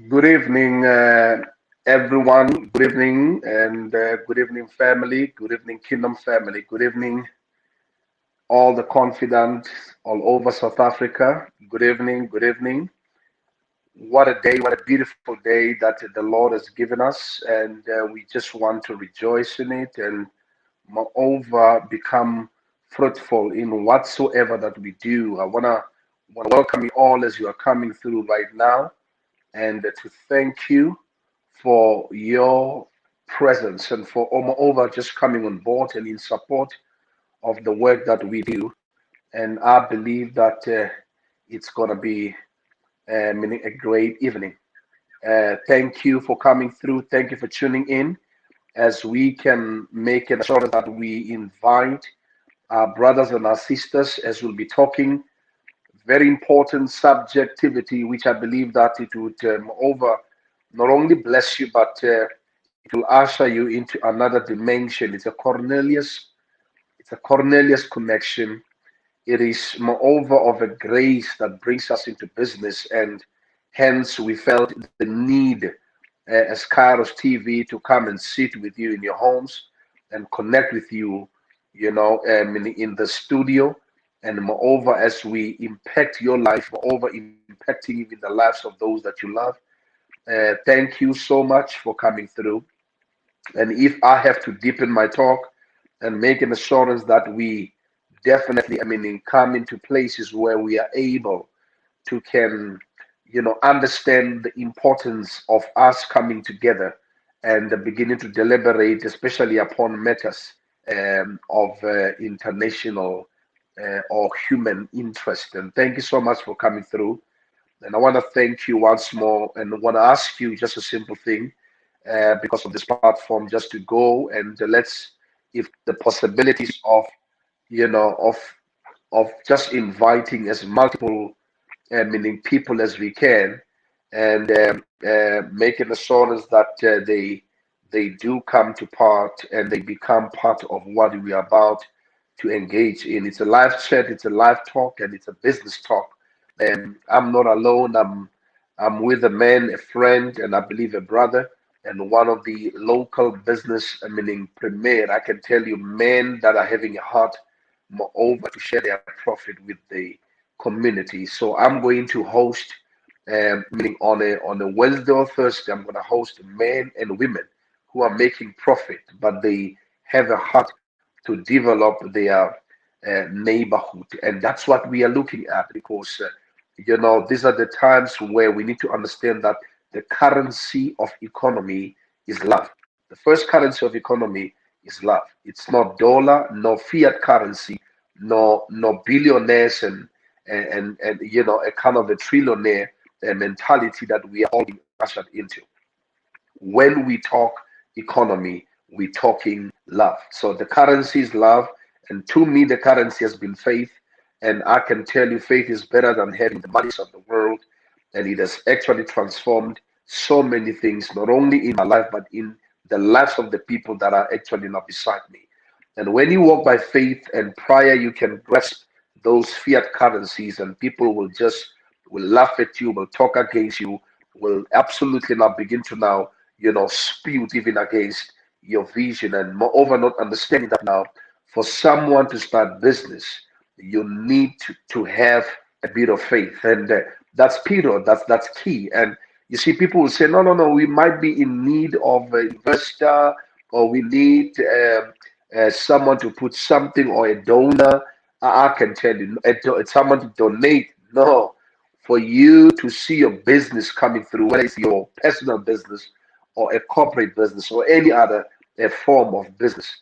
Good evening, everyone. Good evening, and good evening, family. Good evening, Kingdom family. Good evening, all the confident all over South Africa. Good evening, good evening. What a day, what a beautiful day that the Lord has given us, and we just want to rejoice in it and, moreover, become fruitful in whatsoever that we do. I wanna welcome you all as you are coming through right now, and to thank you for your presence and for moreover just coming on board and in support of the work that we do. And I believe that it's going to be a great evening. Thank you for coming through. Thank you for tuning in as we can make an assurance that we invite our brothers and our sisters as we'll be talking very important subjectivity, which I believe that it would over not only bless you, but it will usher you into another dimension. It's a Cornelius connection. It is moreover of a grace that brings us into business, and hence we felt the need as Kairos TV to come and sit with you in your homes and connect with you, in the studio, and moreover as we impact your life, moreover impacting even the lives of those that you love. Thank you so much for coming through. And if I have to deepen my talk and make an assurance that we definitely, come into places where we are able to can, understand the importance of us coming together and beginning to deliberate, especially upon matters of international or human interest. And thank you so much for coming through. And I want to thank you once more and want to ask you just a simple thing because of this platform, just to go and let's, if the possibilities of, you know, of just inviting as multiple meaning people as we can, and making assurance that they do come to part and they become part of what we are about to engage in. It's a live chat, it's a live talk, and it's a business talk. I'm not alone. I'm with a man, a friend, and I believe a brother, and one of the local business, meaning premier. I can tell you, men that are having a heart, moreover, to share their profit with the community. So I'm going to host, meaning on a Wednesday or Thursday, I'm going to host men and women who are making profit, but they have a heart to develop their neighborhood, and that's what we are looking at because these are the times where we need to understand that the currency of economy is love. The first currency of economy is love. It's not dollar, no fiat currency, no billionaires and a kind of a trillionaire mentality that we are all being ushered into. When we talk economy, we're talking love. So the currency is love, and to me, the currency has been faith. And I can tell you, faith is better than having the monies of the world, and it has actually transformed so many things, not only in my life, but in the lives of the people that are actually not beside me. And when you walk by faith and prayer, you can grasp those fiat currencies, and people will laugh at you, will talk against you, will absolutely not begin to now, spew even against your vision, and moreover, not understanding that now, for someone to start business, you need to have a bit of faith, and that's period. That's key. And you see, people will say, no, no, no, we might be in need of an investor, or we need someone to put something, or a donor. I can tell you, someone to donate. No, for you to see your business coming through, whether it's your personal business or a corporate business or any other a form of business.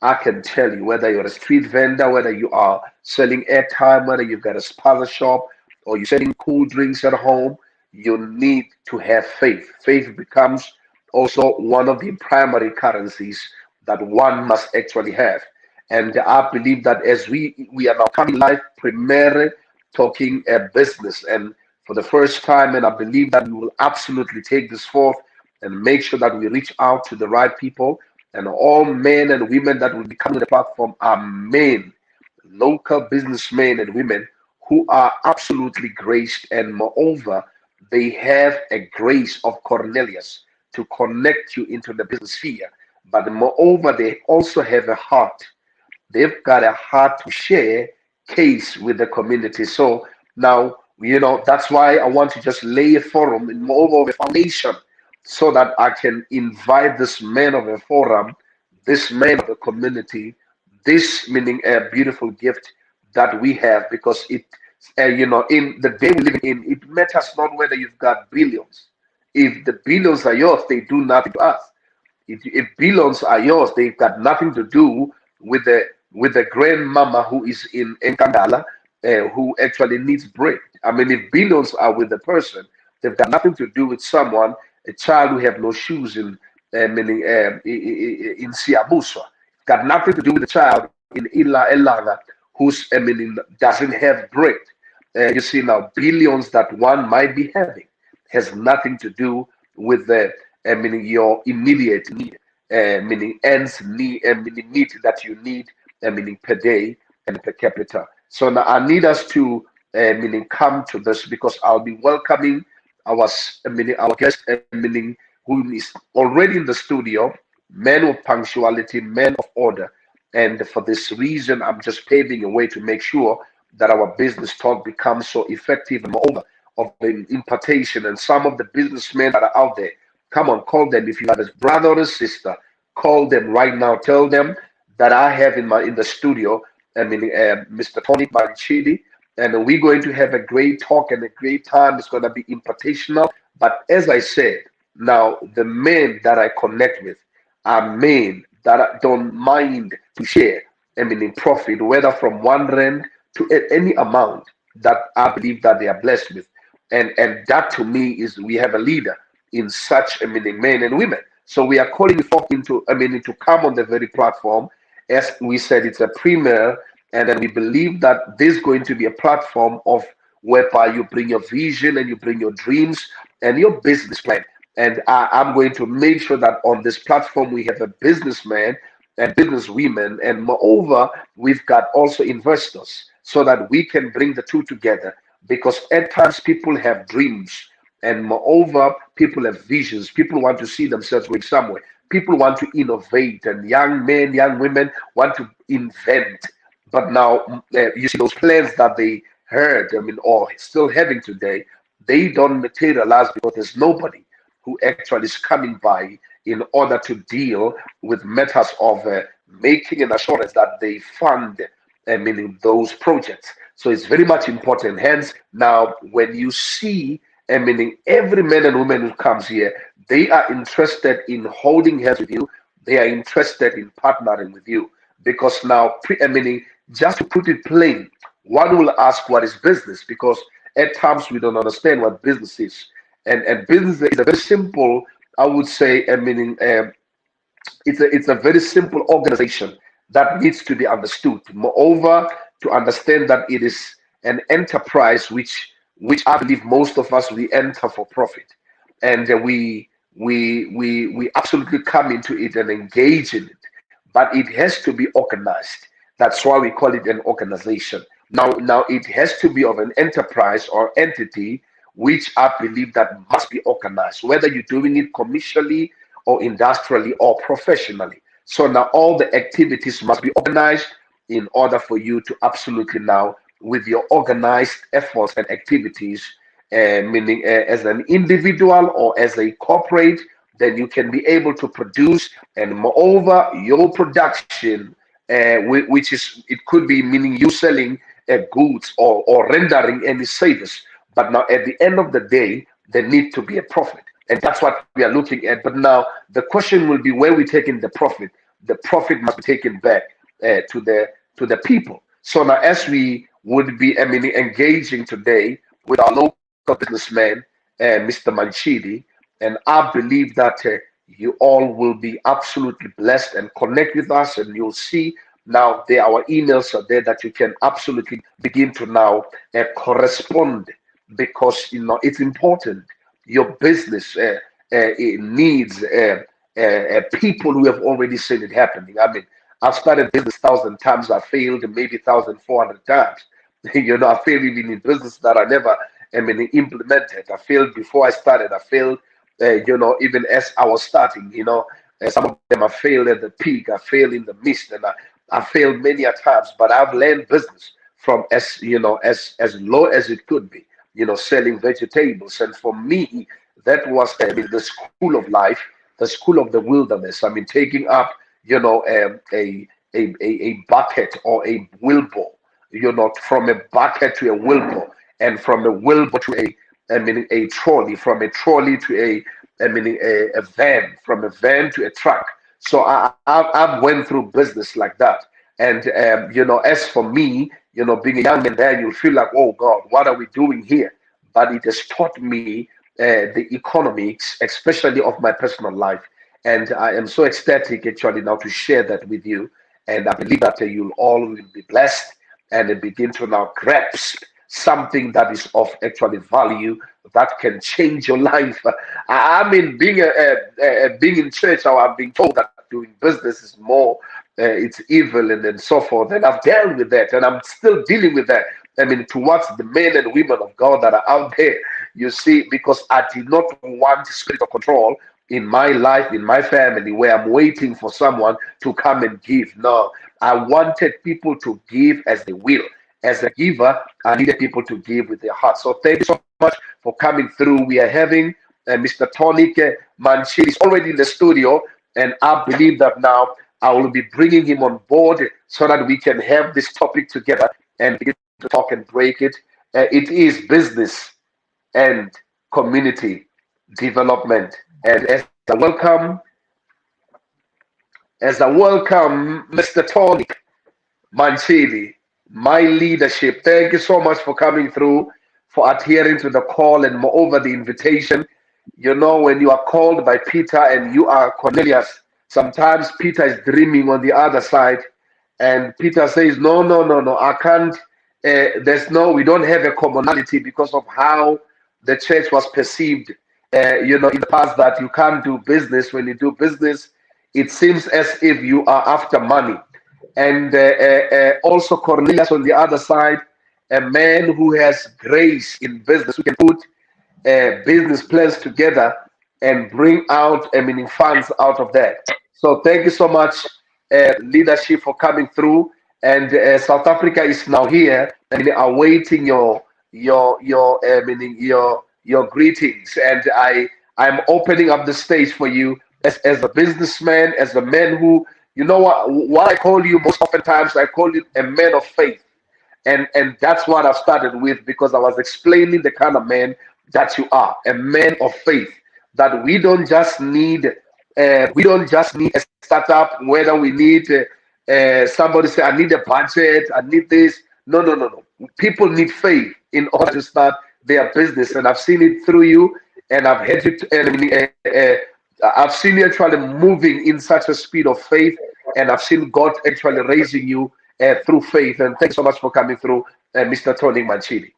I can tell you, whether you're a street vendor, whether you are selling airtime, whether you've got a spaza shop, or you're selling cool drinks at home, you need to have faith. Faith becomes also one of the primary currencies that one must actually have. And I believe that as we are now coming live, primarily talking business, and for the first time, and I believe that we will absolutely take this forth and make sure that we reach out to the right people, and all men and women that will be coming to the platform are men, local businessmen and women who are absolutely graced, and moreover, they have a grace of Cornelius to connect you into the business sphere. But moreover, they also have a heart. They've got a heart to share case with the community. So now, that's why I want to just lay a forum and moreover a foundation so that I can invite this man of a forum, this man of the community, this meaning a beautiful gift that we have because in the day we live in, it matters not whether you've got billions. If the billions are yours, they do nothing to us. If billions are yours, they've got nothing to do with the grandmama who is in Nkandala, who actually needs bread. I mean, if billions are with the person, they've got nothing to do with someone, a child who have no shoes meaning in Siabuswa. Got nothing to do with the child in Ila Elanga who's meaning doesn't have bread. You see now, billions that one might be having has nothing to do with the meaning your immediate need, meaning ends need, meaning need that you need, meaning per day and per capita. So now I need us to meaning come to this because I'll be welcoming our guest, meaning who is already in the studio, man of punctuality, man of order. And for this reason, I'm just paving a way to make sure that our business talk becomes so effective and moreover of the impartation. And some of the businessmen that are out there, come on, call them. If you have a brother or a sister, call them right now. Tell them that I have in the studio, Mr. Tonic Manchidi, and we're going to have a great talk and a great time. It's going to be impartational. But as I said, now the men that I connect with are men that don't mind to share, in profit, whether from 1 rand to any amount that I believe that they are blessed with. And that to me is we have a leader in such men and women. So we are calling you into to come on the very platform. As we said, it's a premiere, and then we believe that there's going to be a platform of whereby you bring your vision and you bring your dreams and your business plan. And I'm going to make sure that on this platform we have a businessman and businesswomen, and moreover, we've got also investors so that we can bring the two together. Because at times people have dreams, and moreover, people have visions. People want to see themselves going somewhere. People want to innovate, and young men, young women want to invent. But now you see those plans that they heard, or still having today, they don't materialize because there's nobody who actually is coming by in order to deal with matters of making an assurance that they fund those projects. So it's very much important. Hence, now when you see, meaning every man and woman who comes here, they are interested in holding hands with you. They are interested in partnering with you. Because now, meaning, just to put it plain, one will ask what is business, because at times we don't understand what business is. And business is a very simple, I would say, it's a very simple organization that needs to be understood. Moreover, to understand that it is an enterprise which I believe most of us we enter for profit, and we absolutely come into it and engage in it, but it has to be organized. That's why we call it an organization. Now it has to be of an enterprise or entity which I believe that must be organized, whether you're doing it commercially or industrially or professionally. So now all the activities must be organized in order for you to absolutely now, with your organized efforts and activities, meaning as an individual or as a corporate, then you can be able to produce, and moreover, your production, which is, it could be meaning you selling goods or rendering any service. But now at the end of the day, there need to be a profit. And that's what we are looking at. But now the question will be where we're taking the profit. The profit must be taken back to the people. So now as we would be engaging today with our local businessman, Mr. Manchidi, and I believe that you all will be absolutely blessed and connect with us, and you'll see now our emails are there that you can absolutely begin to now correspond, because it's important. Your business it needs people who have already seen it happening. I mean, I've started business 1,000 times, I failed maybe 1,400 times. I failed even in business that I never implemented. I failed before I started. I failed, even as I was starting. Some of them I failed at the peak. I failed in the midst, and I failed many a times. But I've learned business from as low as it could be. Selling vegetables, and for me, that was the school of life, the school of the wilderness. Taking up, a bucket or a wheelbarrow, from a bucket to a wheelbarrow, and from a wheelbarrow to a trolley, from a trolley to a van, from a van to a truck. So I've went through business like that. And as for me, being a young man there, you feel like, oh God, what are we doing here? But it has taught me the economics, especially of my personal life. And I am so ecstatic actually now to share that with you. And I believe that you'll all will be blessed and begin to now grasp something that is of actually value that can change your life. Being in church, I've been told that doing business is more, it's evil and then so forth. And I've dealt with that, and I'm still dealing with that. Towards the men and women of God that are out there, you see, because I did not want spirit of control in my life, in my family, where I'm waiting for someone to come and give. No, I wanted people to give as they will. As a giver, I needed people to give with their heart. So thank you so much for coming through. We are having Mr. Tonic Manchidi is already in the studio, and I believe that now I will be bringing him on board so that we can have this topic together and begin to talk and break it. It is business and community development. And as I welcome Mr. Tonic Manchidi, my leadership. Thank you so much for coming through, for adhering to the call, and moreover the invitation. When you are called by Peter and you are Cornelius, sometimes Peter is dreaming on the other side, and Peter says, no, no, no, no, I can't. We don't have a commonality because of how the church was perceived, in the past, that you can't do business. When you do business, it seems as if you are after money. And also Cornelius on the other side, a man who has grace in business, who can put business plans together and bring out funds out of that. So thank you so much, leadership, for coming through. And South Africa is now here and awaiting your greetings. And I'm opening up the stage for you as a businessman, as a man who, what I call you most oftentimes, I call you a man of faith. And that's what I started with, because I was explaining the kind of man that you are, a man of faith. That we don't just need a startup, whether we need somebody say, I need a budget, I need this. No, no, no, no. People need faith in order to start their business, and I've seen it through you, and I've had it. I've seen you actually moving in such a speed of faith, and I've seen God actually raising you through faith. And thanks so much for coming through, Mr. Tony Manchidi.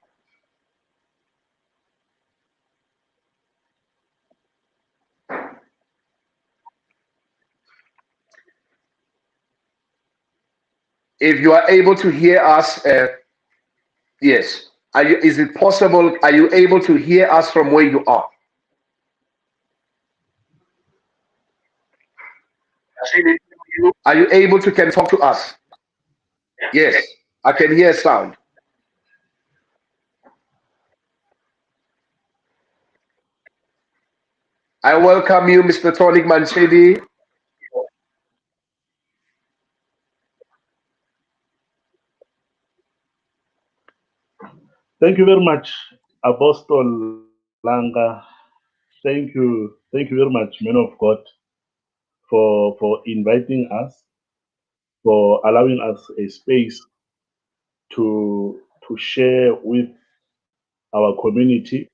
If you are able to hear us, yes. Is it possible? Are you able to hear us from where you are? Are you able to can talk to us? Yes, I can hear sound. I welcome you, Mr. Tonic Manchidi. Thank you very much, Apostle Langa. Thank you very much, men of God, for inviting us, for allowing us a space to share with our community.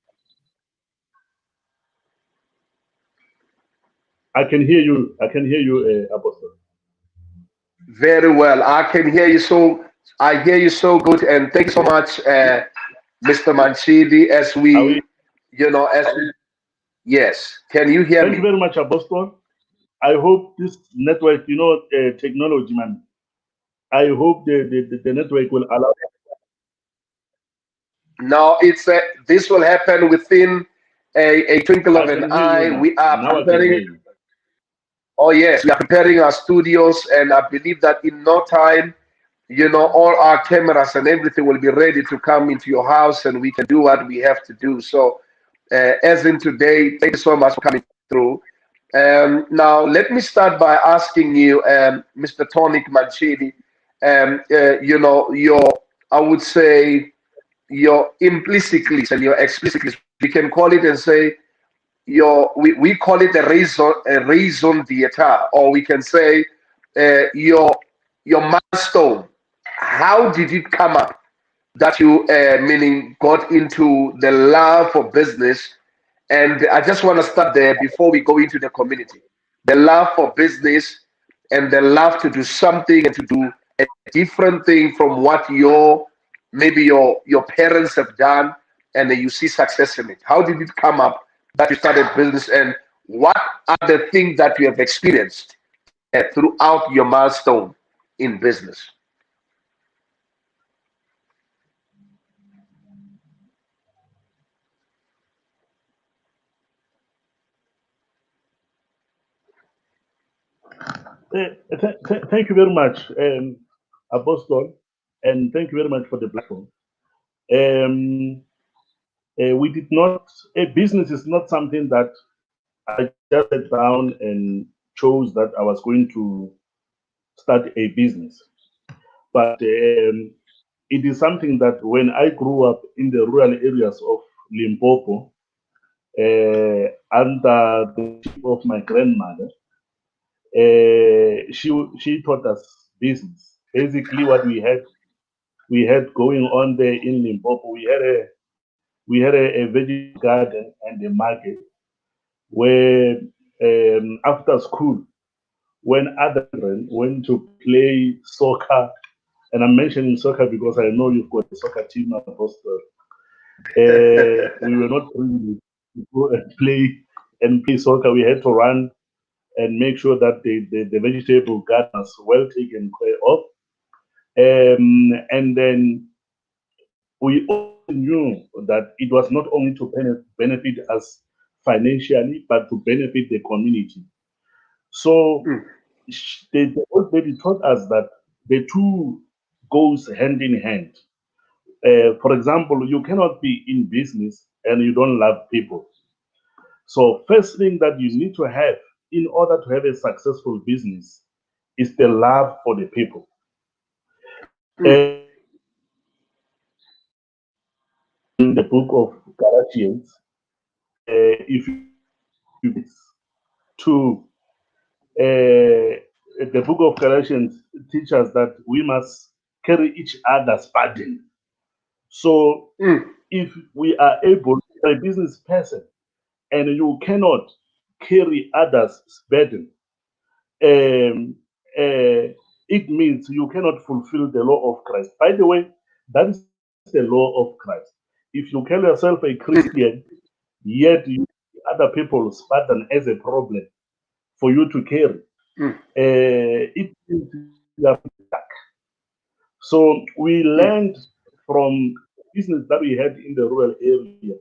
I can hear you. I can hear you, Apostle. Very well. I can hear you so. I hear you so good, and thank you so much, Mr. Manchidi. Yes. Can you hear Thank you me? very much, Apostle. I hope this network, technology, man. I hope the network will allow. Now this will happen within a twinkle I of an can hear you eye. now. We are Now I can hear preparing. you. Oh yes, we are preparing our studios, and I believe that in no time, all our cameras and everything will be ready to come into your house, and we can do what we have to do. So, as in today, thank you so much for coming through. Now, let me start by asking you, Mr. Tonic Manchidi, your, I would say, your implicitly and your explicitly, we can call it and say, we call it a raison d'etat, or we can say your milestone. How did it come up that you meaning got into the love for business? And I just want to start there before we go into the community. The love for business and the love to do something and to do a different thing from what maybe your parents have done, and then you see success in it. How did it come up that you started business, and what are the things that you have experienced throughout your milestone in business? Thank you very much, Apostle, and thank you very much for the platform. Um, we did not. A business is not something that I just sat down and chose that I was going to start a business, but it is something that when I grew up in the rural areas of Limpopo, under the leadership of my grandmother, she taught us business. Basically, what we had going on there in Limpopo, we had a vegetable garden and a market where after school, when other children went to play soccer, and I'm mentioning soccer because I know you've got a soccer team, Apostle. We were not really to go and play soccer. We had to run and make sure that the vegetable garden was well taken care of. And then we all knew that it was not only to benefit us financially, but to benefit the community. So Mm, the old lady taught us that the two goes hand in hand. For example, you cannot be in business and you don't love people. So first thing that you need to have in order to have a successful business is the love for the people. mm, In the book of Galatians, if you to the book of Galatians teaches that we must carry each other's burden. So mm, if we are able, a business person, and you cannot carry others' burden, um, it means you cannot fulfill the law of Christ. By the way, that is the law of Christ. If you call yourself a Christian, yet you see other people's burden as a problem for you to carry, mm, it means you are stuck. So we mm, learned from business that we had in the rural area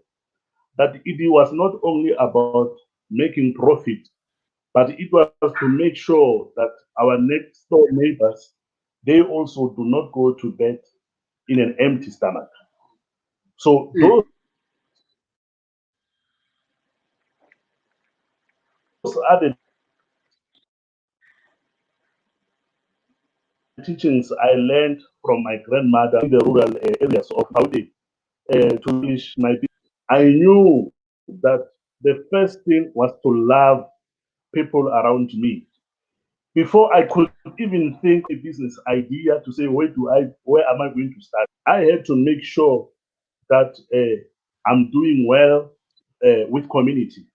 that it was not only about making profit, but it was to make sure that our next door neighbors, they also do not go to bed in an empty stomach. So mm, those are the teachings I learned from my grandmother in the rural areas of how they to finish my business. I knew that the first thing was to love people around me. Before I could even think a business idea to say where am I going to start, I had to make sure that I'm doing well with community.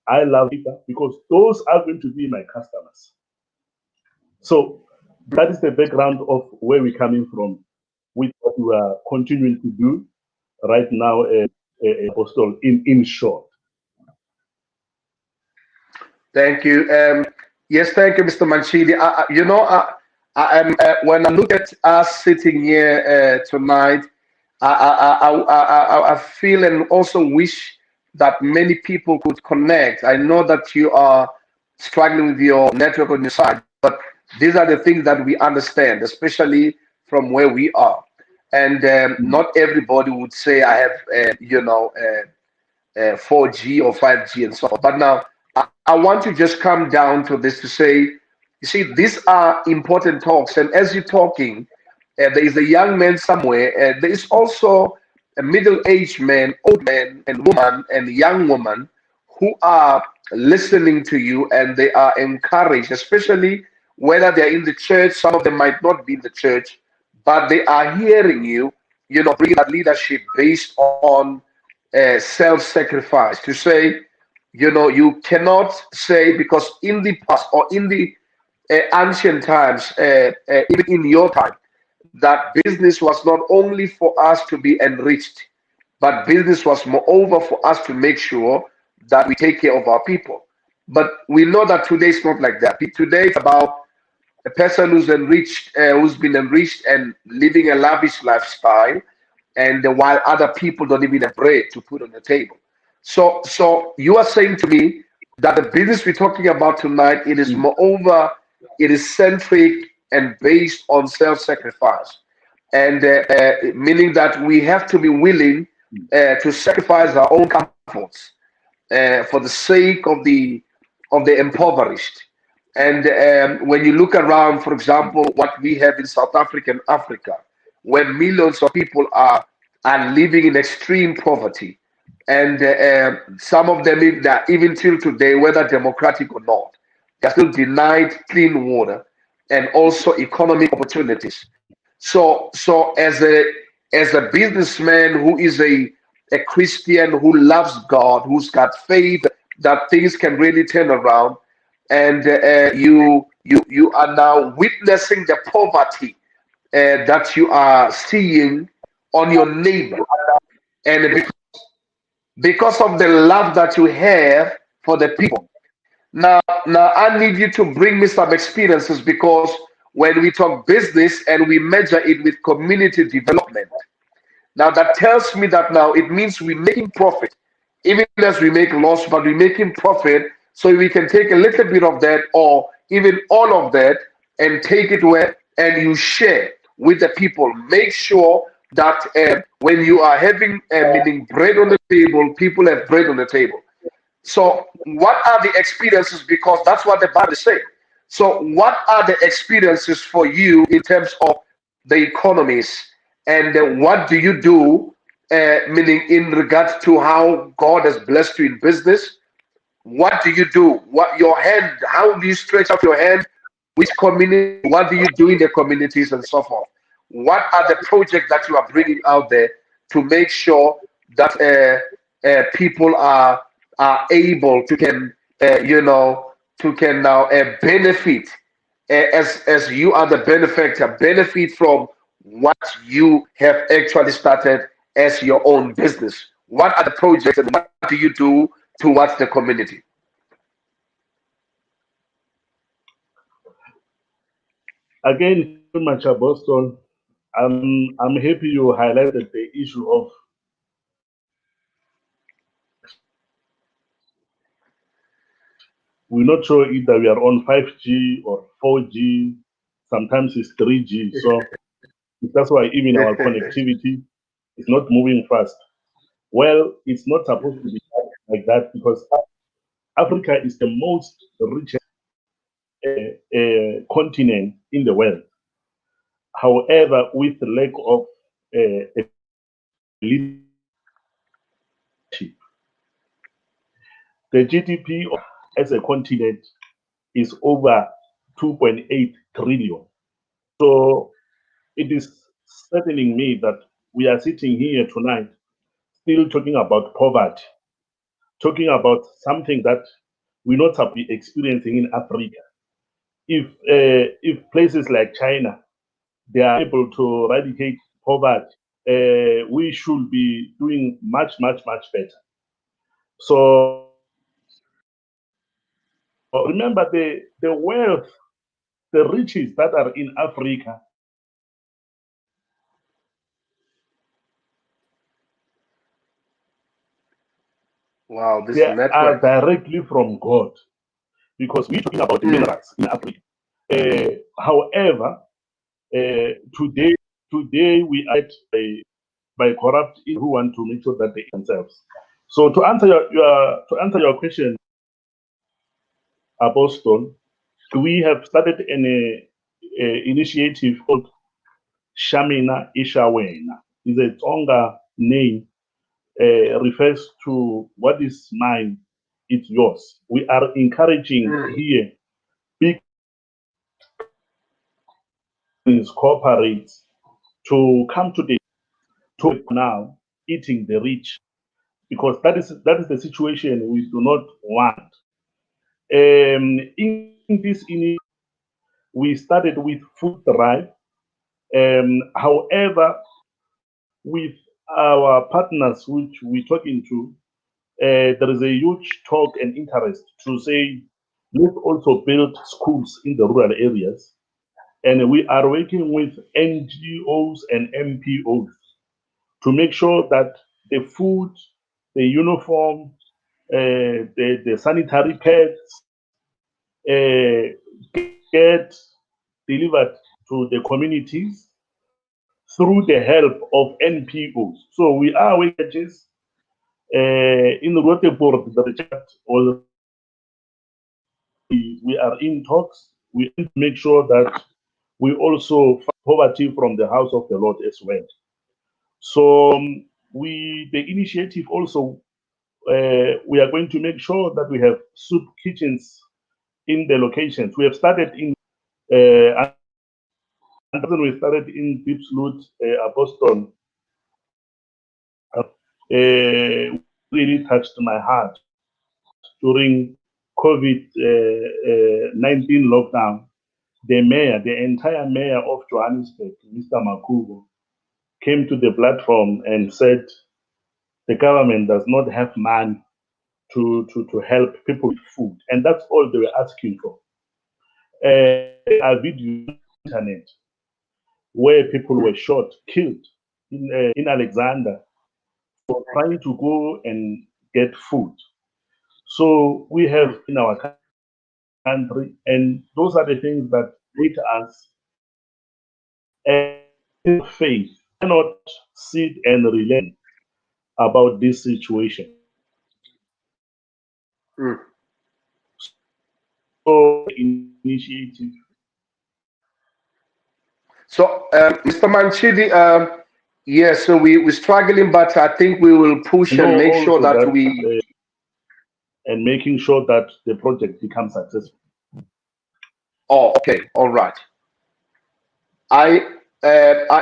I love people because those are going to be my customers. So that is the background of where we're coming from with what we are continuing to do right now, Apostle, in short. thank you. Yes, thank you, Mr. Manchidi. I am when I look at us sitting here tonight, I feel and also wish that many people could connect. I know that you are struggling with your network on your side, but these are the things that we understand, especially from where we are. And not everybody would say I have, 4G or 5G and so on. But now I want to just come down to this to say, you see, these are important talks. And as you're talking, there is a young man somewhere. There is also a middle-aged man, old man, and woman, and young woman who are listening to you and they are encouraged, especially whether they're in the church. Some of them might not be in the church, but they are hearing you, bringing that leadership based on self-sacrifice. To say, you cannot say, because in the past or in the ancient times, even in your time, that business was not only for us to be enriched, but business was moreover for us to make sure that we take care of our people. But we know that today is not like that. Today it's about a person who's enriched, who's been enriched and living a lavish lifestyle, and while other people don't even have bread to put on the table. So you are saying to me that the business we're talking about tonight, it is moreover, it is centric and based on self-sacrifice, and meaning that we have to be willing to sacrifice our own comforts for the sake of the impoverished. And when you look around, for example, what we have in South Africa and Africa, where millions of people are living in extreme poverty, and some of them, even till today, whether democratic or not, they're still denied clean water and also economic opportunities. So as a businessman who is a Christian who loves God, who's got faith that things can really turn around, and you are now witnessing the poverty that you are seeing on your neighbor, and because of the love that you have for the people. Now I need you to bring me some experiences, because when we talk business and we measure it with community development, now that tells me that now it means we're making profit, even as we make loss, but we're making profit so we can take a little bit of that or even all of that and take it where and you share with the people. Make sure that when you are having meaning bread on the table, people have bread on the table. So, what are the experiences? Because that's what the Bible is saying. So, what are the experiences for you in terms of the economies, and what do you do? Meaning, in regards to how God has blessed you in business, what do you do? What your hand? How do you stretch out your hand? Which community? What do you do in the communities and so forth? What are the projects that you are bringing out there to make sure that people are able to can to can now benefit as you are the benefactor, benefit from what you have actually started as your own business. What are the projects and what do you do towards the community? Again, very much, Boston. I'm happy you highlighted the issue of we're not sure either we are on 5G or 4G, sometimes it's 3G. So that's why even our connectivity is not moving fast. Well, it's not supposed to be like that because Africa is the most richest continent in the world. However, with the lack of leadership, the GDP as a continent is over 2.8 trillion. So it is saddening me that we are sitting here tonight still talking about poverty, talking about something that we're not be experiencing in Africa. If places like China they are able to eradicate poverty, we should be doing much better. So remember the wealth, the riches that are in Africa Wow, this They are network. directly from God, because we're talking about Mm, minerals in Africa. However, today we are by corrupt who want to make sure that they themselves. So to answer your question, Apostle, we have started an initiative called Shamina Ishawena. Is a Tonga name, refers to what is mine, it's yours. We are encouraging mm, here big corporates to come to the to now eating the rich, because that is the situation we do not want. In this initiative, we started with food drive. However, with our partners which we're talking to, there is a huge talk and interest to say let's also build schools in the rural areas, and we are working with NGOs and MPOs to make sure that the food, the uniform, the sanitary pads get delivered to the communities through the help of NPOs. So we are wages in Roteport, the chat already. We are in talks. We need to make sure that we also fight poverty from the house of the Lord as well. So the initiative also, we are going to make sure that we have soup kitchens in the locations. We have started in and we started in Deep Sloot, Boston. Really touched my heart during COVID-19 lockdown. The mayor, the entire mayor of Johannesburg, Mr. Makubo, came to the platform and said the government does not have money to help people with food. And that's all they were asking for. A video on the internet where people were shot, killed in Alexander for trying to go and get food. So we have mm. in our country, and those are the things that make us faith cannot sit and relent about this situation. Mm. So initiative. So, Mr. Manchidi, yes, so we're struggling, but I think we will I push and know make sure also that that we. and making sure that the project becomes successful. Oh, okay, all right. I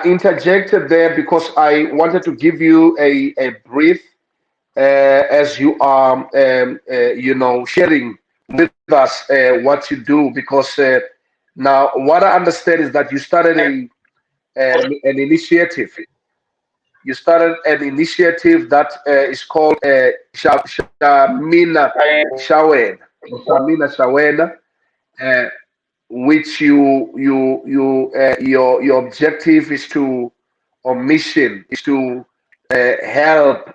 interjected there because I wanted to give you a brief as you are, sharing with us what you do. Because now what I understand is that you started an initiative. You started an initiative that is called Shamina Shawen, Shamina Shawen, uh, which your objective is to, or mission is to help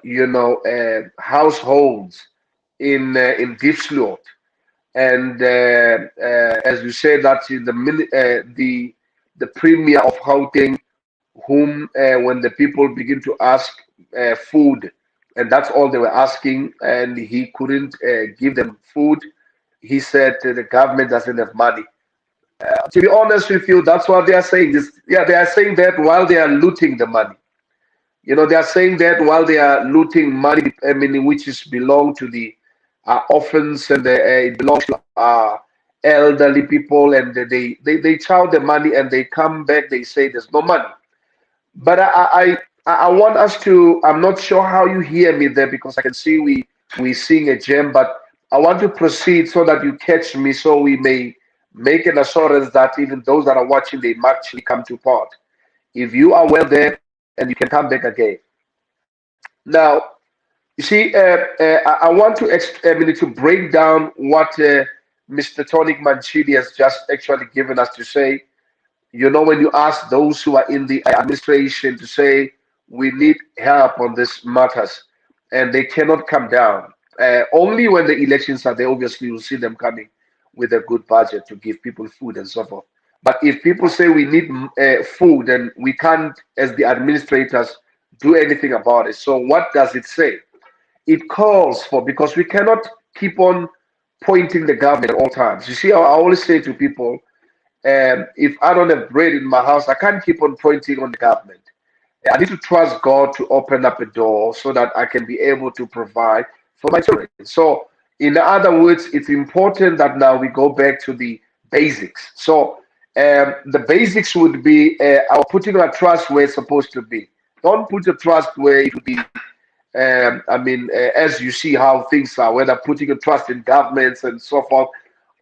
households in Deep Slough. And as you say, that in the premier of Gauteng, whom when the people begin to ask food, and that's all they were asking, and he couldn't give them food. He said the government doesn't have money. To be honest with you, that's what they are saying. Yeah, they are saying that while they are looting the money. They are saying that while they are looting money, I mean, which is belong to the orphans, and it belongs to elderly people, and they chow the money and they come back. They say there's no money. But I want us to. I'm not sure how you hear me there, because I can see we sing a gem, but I want to proceed so that you catch me, so we may make an assurance that even those that are watching, they might actually come to part. If you are well there, and you can come back again. Now, you see, I want to break down what Mr. Tonic Manchidi has just actually given us to say. When you ask those who are in the administration to say we need help on these matters, and they cannot come down. Only when the elections are there, obviously, you'll see them coming with a good budget to give people food and so forth. But if people say we need food and we can't, as the administrators, do anything about it, so what does it say? It calls for, because we cannot keep on pointing the government at all times. You see, I always say to people, if I don't have bread in my house, I can't keep on pointing on the government. I need to trust God to open up a door so that I can be able to provide for my children. So, in other words, it's important that now we go back to the basics. So, the basics would be our putting our trust where it's supposed to be. Don't put your trust where it would be. As you see how things are, whether putting your trust in governments and so forth,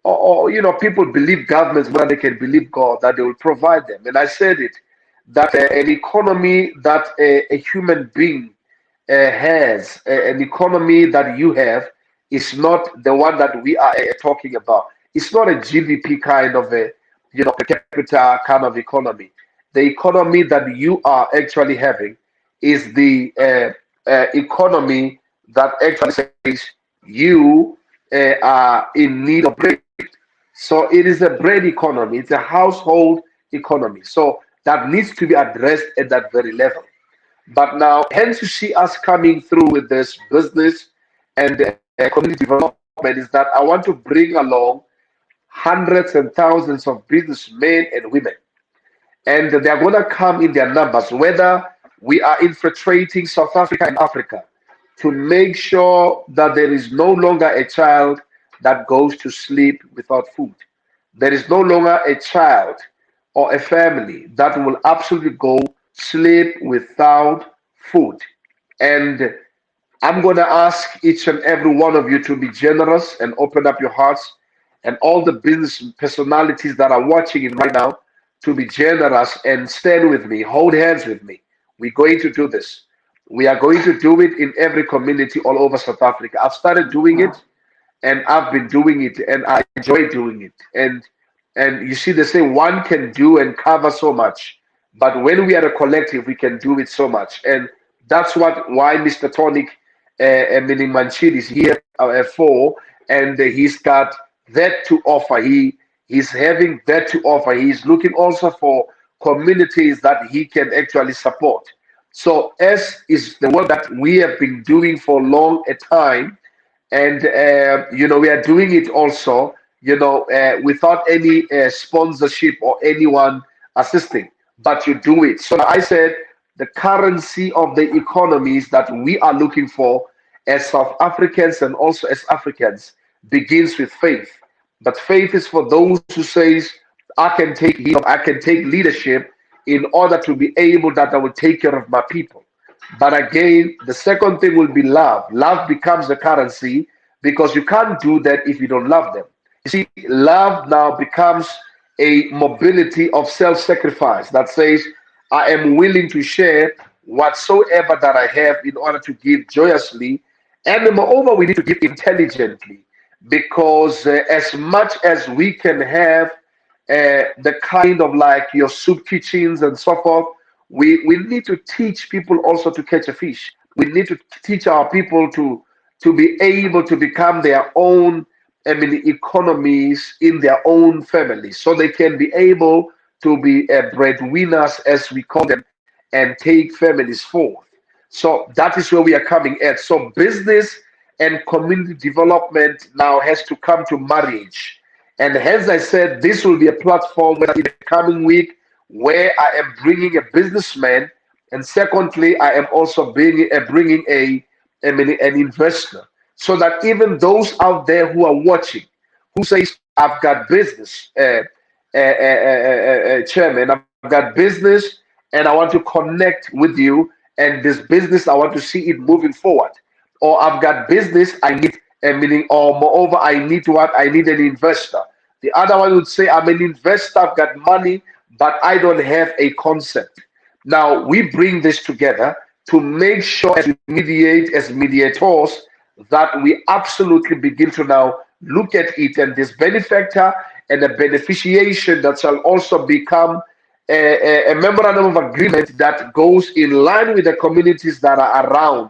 or people believe governments more than they can believe God that they will provide them. And I said it, that an economy that a human being has, an economy that you have, is not the one that we are talking about. It's not a GDP kind of a, per capita kind of economy. The economy that you are actually having is the economy that actually says you are in need of bread. So it is a bread economy. It's a household economy. So that needs to be addressed at that very level. But now, hence you see us coming through with this business and community development, is that I want to bring along hundreds and thousands of businessmen and women. And they are going to come in their numbers, whether we are infiltrating South Africa and Africa, to make sure that there is no longer a child that goes to sleep without food. There is no longer a child or a family that will absolutely go sleep without food. And I'm going to ask each and every one of you to be generous and open up your hearts, and all the business personalities that are watching it right now, to be generous and stand with me, hold hands with me. We're going to do this. We are going to do it in every community all over South Africa. I've started doing it, and I've been doing it, and I enjoy doing it. And you see, they say one can do and cover so much, but when we are a collective, we can do it so much. And that's why Mr. Tonic, meaning Manchidi, is here for, and he's got that to offer. He's having that to offer. He's looking also for communities that he can actually support. So, as is the work that we have been doing for long a time, and we are doing it also, without any sponsorship or anyone assisting, but you do it. So I said the currency of the economies that we are looking for as South Africans and also as Africans begins with faith. But faith is for those who says, I can take leadership in order to be able that I will take care of my people. But again, the second thing will be love. Love becomes the currency, because you can't do that if you don't love them. You see, love now becomes a mobility of self-sacrifice that says, I am willing to share whatsoever that I have in order to give joyously. And moreover, we need to give intelligently, because as much as we can have the kind of like your soup kitchens and so forth, we need to teach people also to catch a fish. We need to teach our people to be able to become their own economies in their own families, so they can be able to be breadwinners, as we call them, and take families forth. So that is where we are coming at. So business and community development now has to come to marriage. And hence I said this will be a platform in the coming week where I am bringing a businessman, and secondly, I am also bringing an investor, so that even those out there who are watching, who says, I've got business, chairman, I've got business, and I want to connect with you, and this business, I want to see it moving forward. Or I've got business, I need or moreover, I need an investor. The other one would say, I'm an investor, I've got money, but I don't have a concept. Now, we bring this together to make sure, as we mediate, as mediators, that we absolutely begin to now look at it, and this benefactor and the beneficiation that shall also become a memorandum of agreement that goes in line with the communities that are around.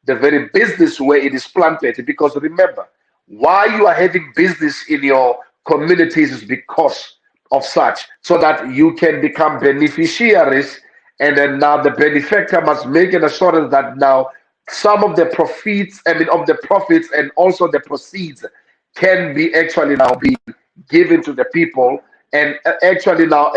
the very business where it is planted. Because remember, why you are having business in your communities is because of such, so that you can become beneficiaries, and then now the benefactor must make an assurance that now some of the profits, of the profits and also the proceeds can be actually now be given to the people, and actually now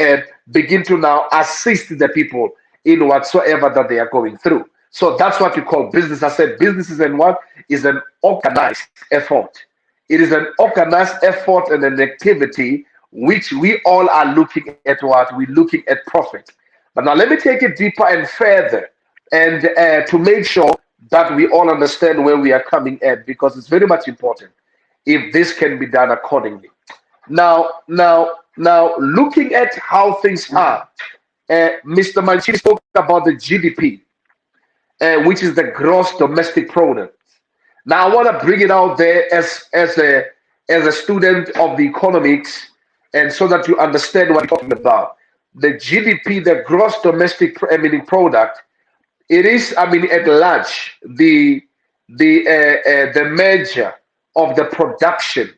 begin to now assist the people in whatsoever that they are going through. So that's what we call business. I said business is an what is an organized effort. It is an organized effort and an activity which we all are looking at. What we're looking at profit. But now let me take it deeper and further, and to make sure that we all understand where we are coming at, because it's very much important if this can be done accordingly. Now, looking at how things are, Mr. Manchidi spoke about the GDP, which is the gross domestic product. Now, I want to bring it out there as a student of the economics, and so that you understand what I'm talking about. The GDP, the gross domestic product, it is, at large, the measure of the production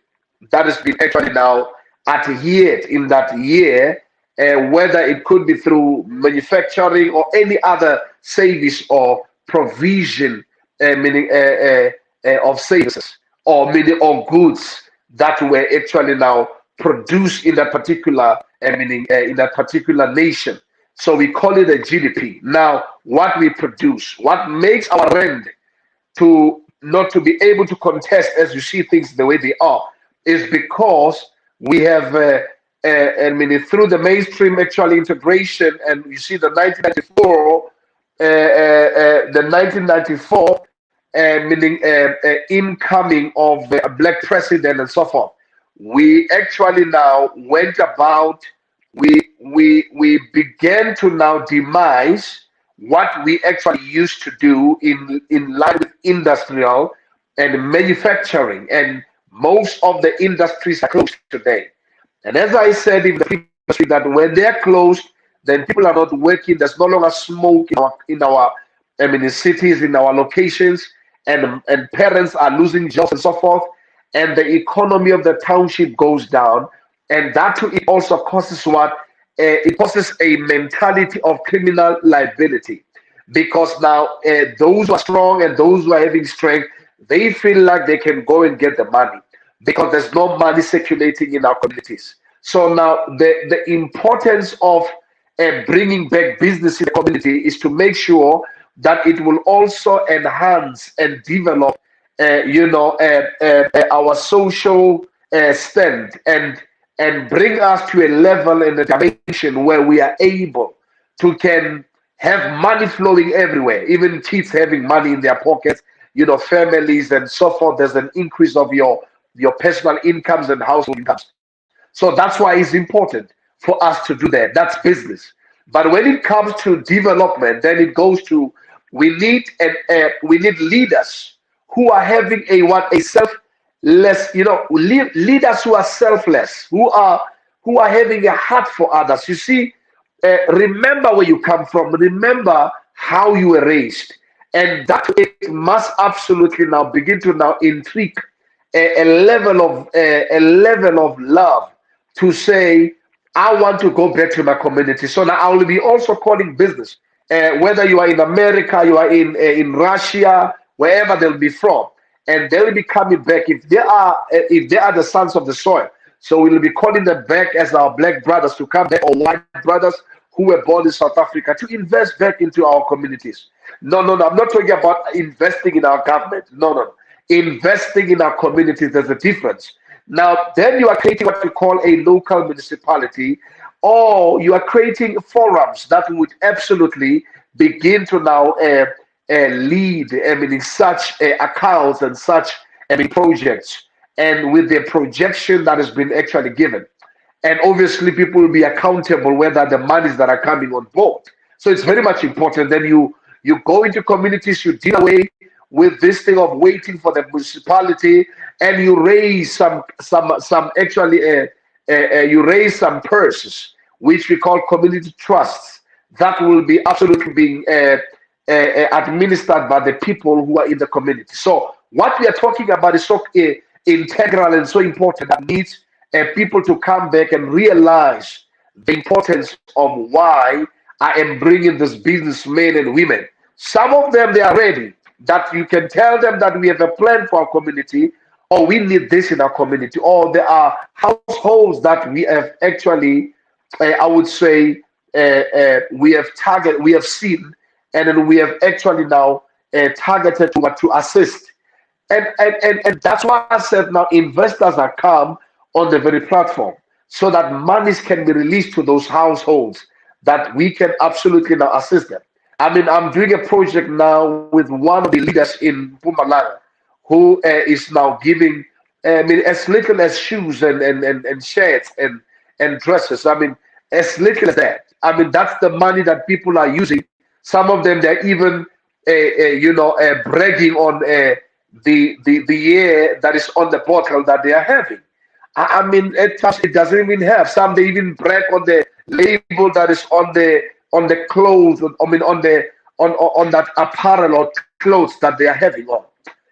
that has been actually now adhered in that year, whether it could be through manufacturing or any other service or provision, of services or goods that were actually now produced in that particular, in that particular nation. So we call it a GDP. Now, what we produce, what makes our rand to not to be able to contest as you see things the way they are, is because we have, through the mainstream actual integration, and you see the 1994, incoming of a black president and so forth. We actually now went about, we began to now demise what we actually used to do in line with industrial and manufacturing, and most of the industries are closed today. And as I said in the previous, that when they're closed, then people are not working. There's no longer smoke in our cities, in our locations, and parents are losing jobs and so forth, and the economy of the township goes down, and that too, it also causes what? It causes a mentality of criminal liability, because now those who are strong and those who are having strength, they feel like they can go and get the money because there's no money circulating in our communities. So now the importance of bringing back business in the community is to make sure that it will also enhance and develop, our social stand, and bring us to a level and a dimension where we are able to can have money flowing everywhere, even kids having money in their pockets, families and so forth. There's an increase of your personal incomes and household incomes. So that's why it's important for us to do that. That's business. But when it comes to development, then it goes to we need leaders who are having a selfless, leaders who are selfless, who are having a heart for others. You see, remember where you come from. Remember how you were raised, and that it must absolutely now begin to now intrigue a level of love to say, I want to go back to my community. So now I will be also calling business, whether you are in America, you are in Russia, wherever they'll be from, and they will be coming back if they are the sons of the soil. So we will be calling them back as our black brothers to come back, or white brothers who were born in South Africa, to invest back into our communities. No, I'm not talking about investing in our government. No. Investing in our communities, there's a difference. Now, then you are creating what we call a local municipality, or you are creating forums that would absolutely begin to now lead, in such accounts and such projects, and with the projection that has been actually given. And obviously, people will be accountable whether the monies that are coming on board. So it's very much important. Then you go into communities, you deal away with this thing of waiting for the municipality, and you raise some you raise some purses, which we call community trusts, that will be absolutely being administered by the people who are in the community. So what we are talking about is so integral and so important that needs people to come back and realize the importance of why I am bringing this businessmen and women. Some of them, they are ready, that you can tell them that we have a plan for our community, or we need this in our community, or there are households that we have actually, I would say, we have seen, and then we have actually now targeted to assist. And that's why I said now investors are come on the very platform so that monies can be released to those households that we can absolutely now assist them. I mean, I'm doing a project now with one of the leaders in Pumalanga who is now giving, I mean, as little as shoes and shirts and dresses. I mean, as little as that. I mean, that's the money that people are using. Some of them, they're even, bragging on the year that is on the bottle that they are having. I mean, it doesn't even have. Some they even brag on the label that is on the clothes. I mean, on that apparel or clothes that they are having on.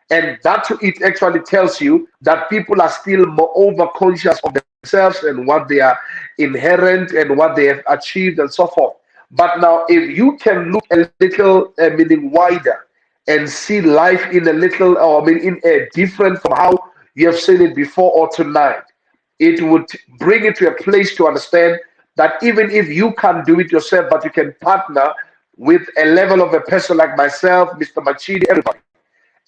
And that it actually tells you that people are still more over conscious of themselves and what they are inherent and what they have achieved and so forth. But now, if you can look a little, meaning wider, and see life in a little, or I mean, in a different from how you have seen it before or tonight, it would bring you to a place to understand that even if you can't do it yourself, but you can partner with a level of a person like myself, Mr. Manchidi, everybody,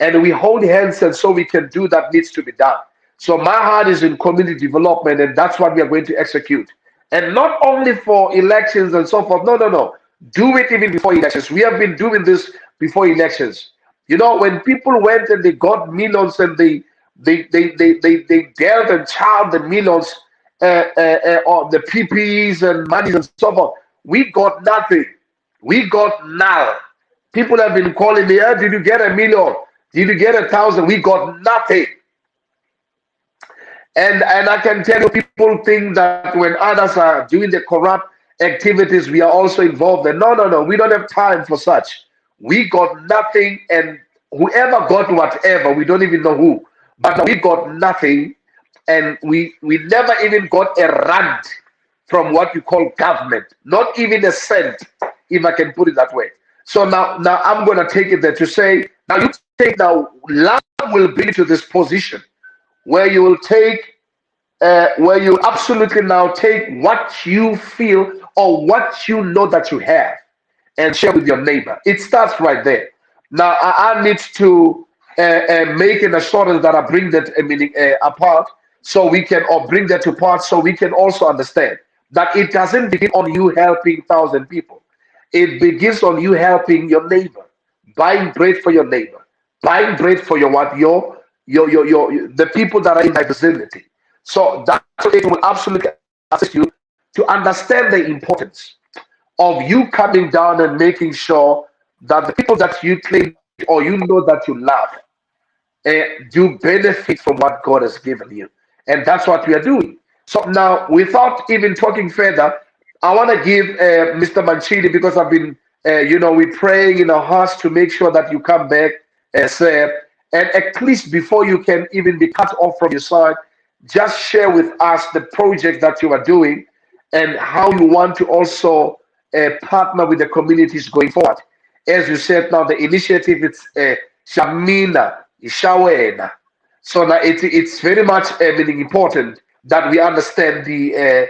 and we hold hands, and so we can do that needs to be done. So my heart is in community development, and that's what we are going to execute. And not only for elections and so forth. No, no, no. Do it even before elections. We have been doing this before elections. You know, when people went and they got millions and they dealt and charged the millions, or the PPEs and monies and so forth, we got nothing. We got null. People have been calling me, did you get 1,000,000? Did you get 1,000? We got nothing. And I can tell you, people think that when others are doing the corrupt activities, we are also involved. And no, no, no, we don't have time for such. We got nothing, and whoever got whatever, we don't even know who. But we got nothing, and we never even got a rand from what you call government. Not even a cent, if I can put it that way. So now I'm going to take it there to say, now you take now, love will bring you to this position where you will take, where you absolutely now take what you feel or what you know that you have and share with your neighbor. It starts right there. Now I need to make an assurance that I bring that meaning apart, so we can, or bring that to part, so we can also understand that it doesn't begin on you helping 1,000 people. It begins on you helping your neighbor, buying bread for your neighbor, buying bread for your what your the people that are in my vicinity. So that it will absolutely assist you to understand the importance of you coming down and making sure that the people that you claim or you know that you love do benefit from what God has given you. And that's what we are doing. So now, without even talking further, I want to give Mr. Manchidi, because I've been, we're praying in our hearts to make sure that you come back, sir. And at least before you can even be cut off from your side, just share with us the project that you are doing and how you want to also partner with the communities going forward. As you said, now the initiative, it's Shamina, Ishawena. So now it's very much meaning important that we understand the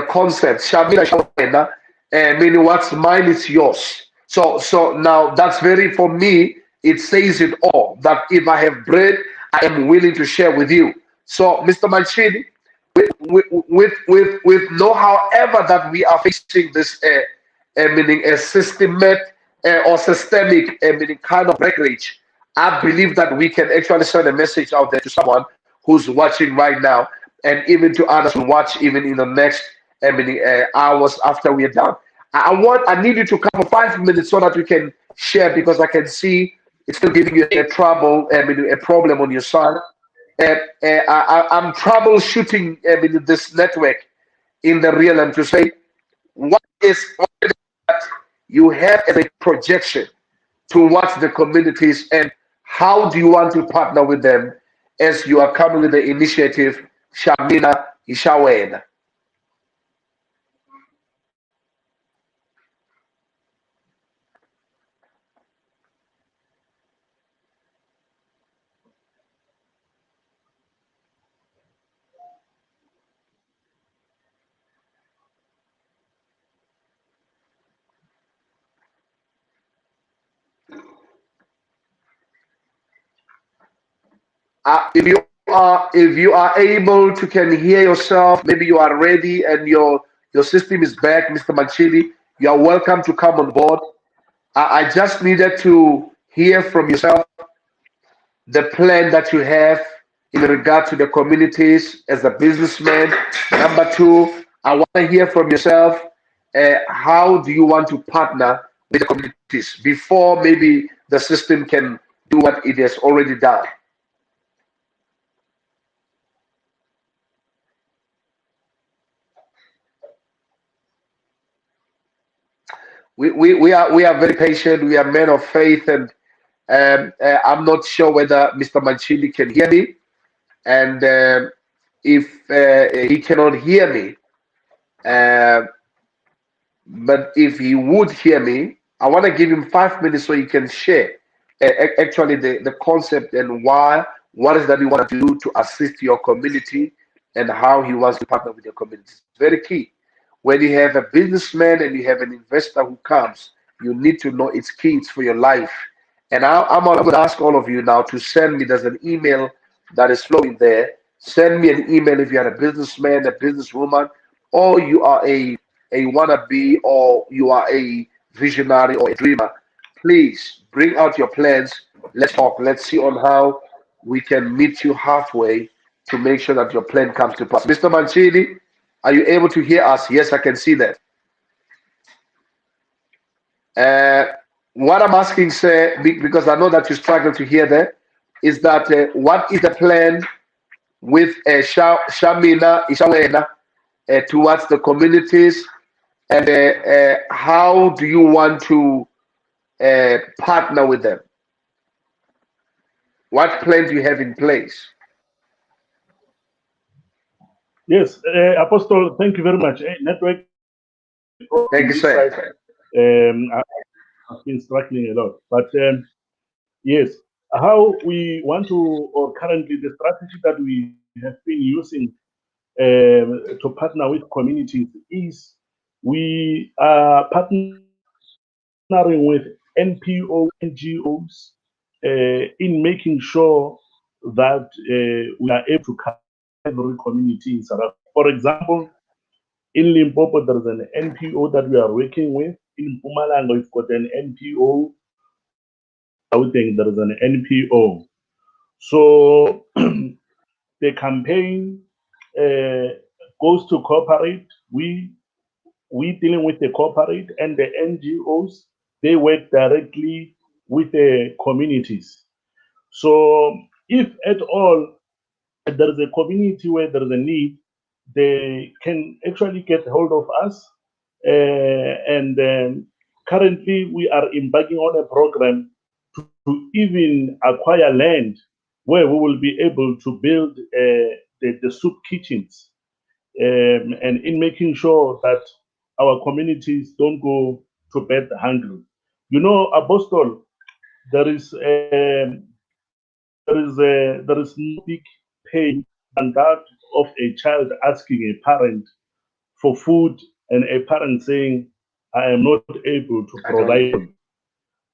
concept. Shamina, Ishawena, meaning what's mine is yours. So now that's very, for me, it says it all, that if I have bread, I am willing to share with you. So, Mr. Manchidi, with know however that we are facing this meaning a systematic or systemic meaning kind of breakage, I believe that we can actually send a message out there to someone who's watching right now, and even to others who watch even in the next hours after we are done. I need you to come for 5 minutes so that we can share, because I can see it's still giving you a trouble, a problem on your side. I'm troubleshooting this network in the real, and to say what is that you have as a projection towards the communities, and how do you want to partner with them as you are coming with the initiative Shamina Ishawena? If you are able to can hear yourself, maybe you are ready and your system is back, Mr. Manchidi. You are welcome to come on board. I just needed to hear from yourself the plan that you have in regard to the communities as a businessman. Number two, I want to hear from yourself. How do you want to partner with the communities before maybe the system can do what it has already done? We are very patient. We are men of faith, and I'm not sure whether Mr. Manchili can hear me. And if he cannot hear me, uh, but if he would hear me, I want to give him 5 minutes so he can share actually the concept and why, what is that he want to do to assist your community and how he wants to partner with your community. It's very key. When you have a businessman and you have an investor who comes, you need to know its keys for your life. And I'm going to ask all of you now to send me, there's an email that is flowing there. Send me an email if you are a businessman, a businesswoman, or you are a wannabe, or you are a visionary or a dreamer. Please bring out your plans. Let's talk. Let's see on how we can meet you halfway to make sure that your plan comes to pass. Mr. Manchidi, are you able to hear us? Yes, I can see that. Uh, what I'm asking, sir, because I know that you struggle to hear that, is that what is the plan with Shamina Ishawena towards the communities, and how do you want to partner with them? What plan do you have in place? Yes, Apostle, thank you very much. Network Thank on you, this side sir. I've been struggling a lot. But yes, how we want to, or currently the strategy that we have been using to partner with communities is we are partnering with NPO, NGOs in making sure that we are able to cover every community in South Africa. For example, in Limpopo, there is an NPO that we are working with. In Mpumalanga, we've got an NPO. Gauteng, there is an NPO. So the campaign goes to corporate. We dealing with the corporate, and the NGOs. They work directly with the communities. So if at all there is a community where there is a need, they can actually get hold of us. And currently, we are embarking on a program to even acquire land where we will be able to build the soup kitchens, and in making sure that our communities don't go to bed hungry. You know, Apostle, there is there is no big pain than that of a child asking a parent for food and a parent saying, "I am not able to I don't. provide."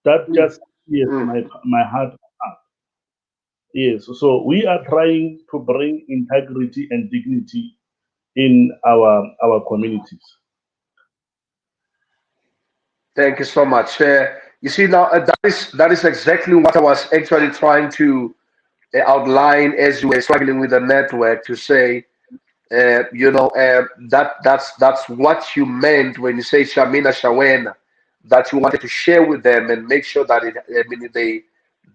That Mm, just yes, mm. my heart. Yes, so we are trying to bring integrity and dignity in our communities. Thank you so much. You see now, that is exactly what I was actually trying to outline as you were struggling with the network to say. That's what you meant when you say Shamina Shawena, that you wanted to share with them and make sure that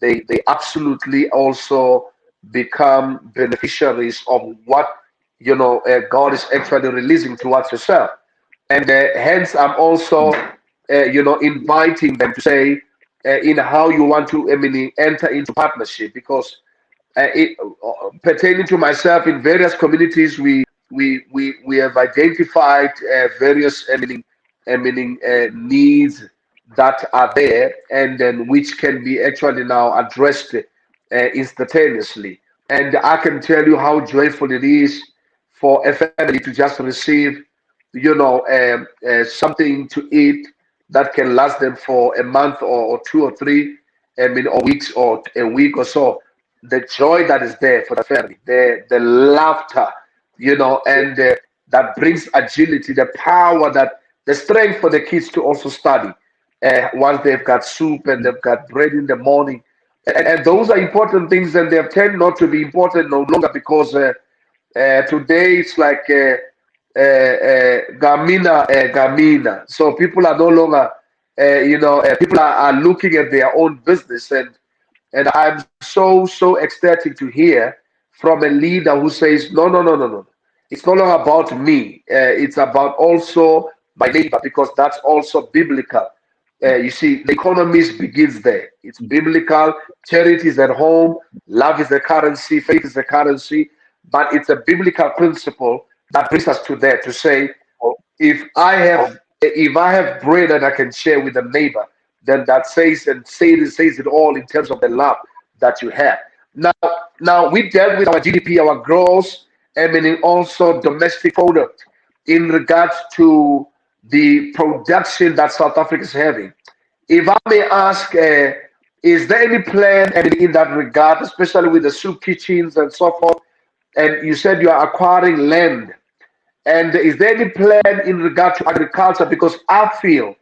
they absolutely also become beneficiaries of what God is actually releasing towards yourself. And hence, I'm also inviting them to say, in how you want to, I mean, enter into partnership, because pertaining to myself, in various communities, we have identified various needs that are there, and then which can be actually now addressed instantaneously. And I can tell you how joyful it is for a family to just receive, something to eat that can last them for a month, or two or three, or weeks, or a week or so. The joy that is there for the family, the laughter, and that brings agility, the power, that the strength for the kids to also study. Once they've got soup and they've got bread in the morning, and those are important things, and they tend not to be important no longer, because today it's like gamina, gamina. So people are no longer, people are looking at their own business, and I'm so ecstatic to hear from a leader who says, no, no, no, no, no. It's no longer about me. It's about also my neighbor, because that's also biblical. You see, the economist begins there. It's biblical. Charity is at home. Love is the currency. Faith is the currency. But it's a biblical principle that brings us to there, to say, if I have bread that I can share with a neighbor, then that says it all in terms of the love that you have. Now, now we dealt with our GDP, our gross, and meaning also domestic product, in regards to the production that South Africa is having. If I may ask, is there any plan, in that regard, especially with the soup kitchens and so forth? And you said you are acquiring land. And is there any plan in regard to agriculture? Because I feel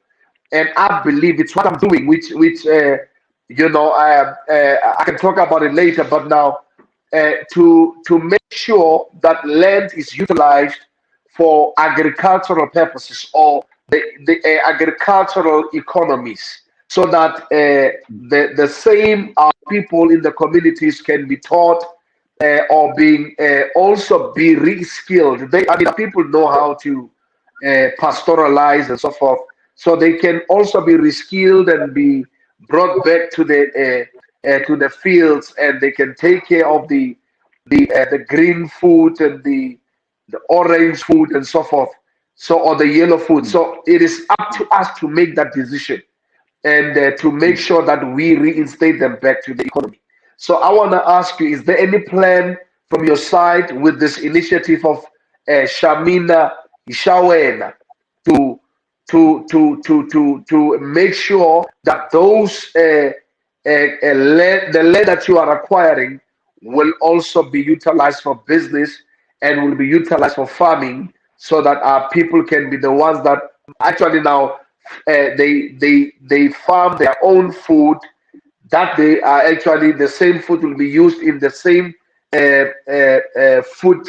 and I believe it's what I'm doing, I can talk about it later. But now, to make sure that land is utilized for agricultural purposes, or the agricultural economies, so that the same people in the communities can be taught, or being also be re-skilled. I mean, people know how to pastoralize and so forth, so they can also be reskilled and be brought back to the fields, and they can take care of the green food and the orange food and so forth, so, or the yellow food. So it is up to us to make that decision, and to make sure that we reinstate them back to the economy. So I want to ask you: is there any plan from your side with this initiative of Shamina Ishawena, to to make sure that those the land that you are acquiring will also be utilized for business, and will be utilized for farming, so that our people can be the ones that actually now they farm their own food, that they are actually the same food will be used in the same food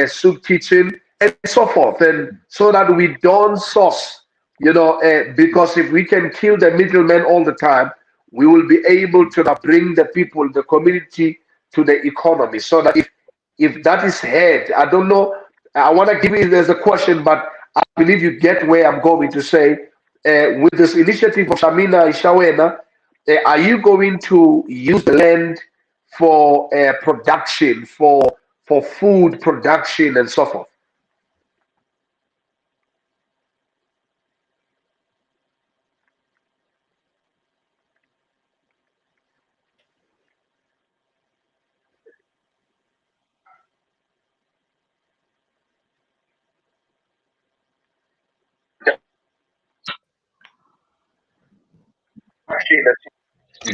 soup kitchen and so forth, and so that we don't source, because if we can kill the middleman all the time, we will be able to now bring the people, the community, to the economy. So that if that is heard, I don't know, I want to give you there's a question, but I believe you get where I'm going to say, with this initiative of Shamina Ishawena, are you going to use the land for production, for food production and so forth?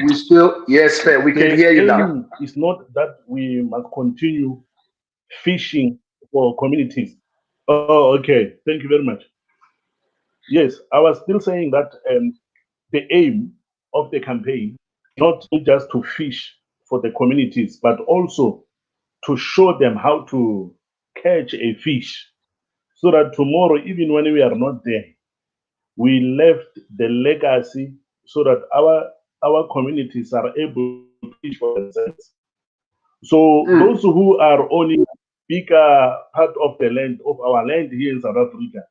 We still, yes, sir, we can The hear you now. aim is not that we must continue fishing for communities. Oh, okay. Thank you very much. Yes, I was still saying that the aim of the campaign not just to fish for the communities, but also to show them how to catch a fish, so that tomorrow, even when we are not there, we left the legacy, so that our communities are able to fish for themselves. So those who are owning bigger part of the land, of our land here in South Africa,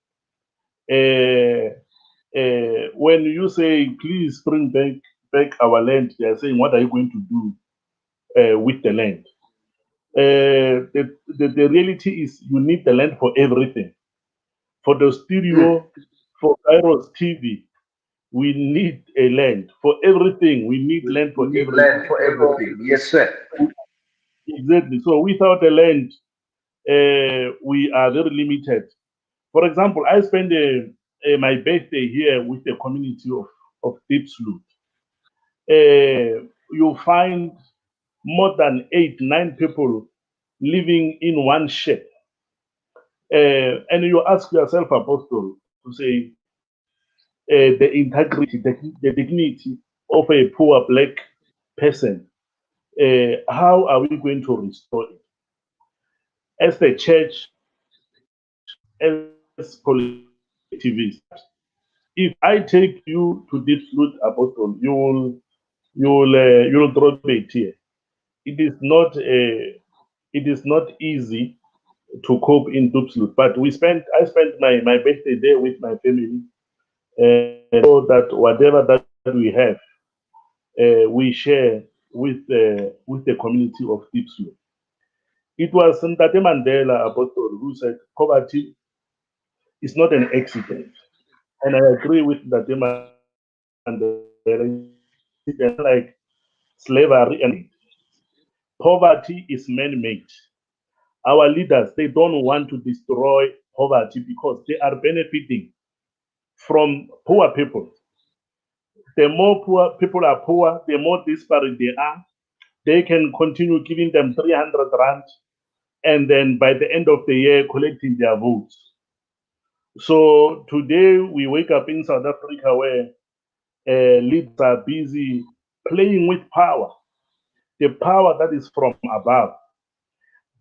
when you say please bring back back our land, they are saying, what are you going to do with the land? The reality is you need the land for everything. For the Mm. studio, for Kairos TV, we need a land. For everything, we need We land for need everything. land for So, everything. Yes, sir. exactly. So without the land, we are very limited. For example, I spent my birthday here with the community of Deep Sloot. You find more than 8, 9 people living in one shed. And you ask yourself, Apostle, to say the integrity, the dignity of a poor black person, how are we going to restore it? As the church, as collectivists, if I take you to this flute, Apostle, you'll throw a tear. It is not easy to cope in Dupslut, but I spent my birthday there with my family, and so that whatever that we have, we share with the community of Dipslu. It was Ntate Mandela, Apostle, who said poverty is not an accident. And I agree with Ntate Mandela. It's like slavery and poverty is man-made. Our leaders, they don't want to destroy poverty because they are benefiting from poor people. The more poor people are poor, the more disparate they are. They can continue giving them 300 rand and then by the end of the year collecting their votes. So today we wake up in South Africa where leaders are busy playing with power, the power that is from above.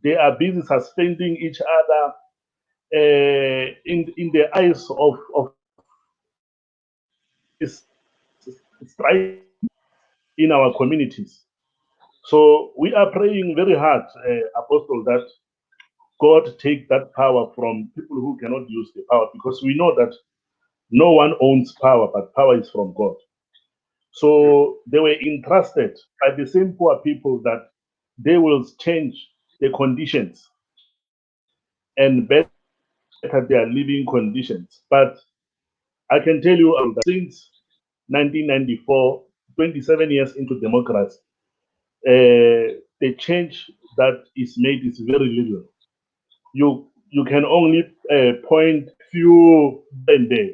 They are busy sustaining each other in the eyes of strife in our communities. So we are praying very hard, Apostle, that God take that power from people who cannot use the power because we know that no one owns power, but power is from God. So they were entrusted by the same poor people that they will change the conditions and better their living conditions. But I can tell you that since 1994, 27 years into democracy, the change that is made is very little. You can only point few and there.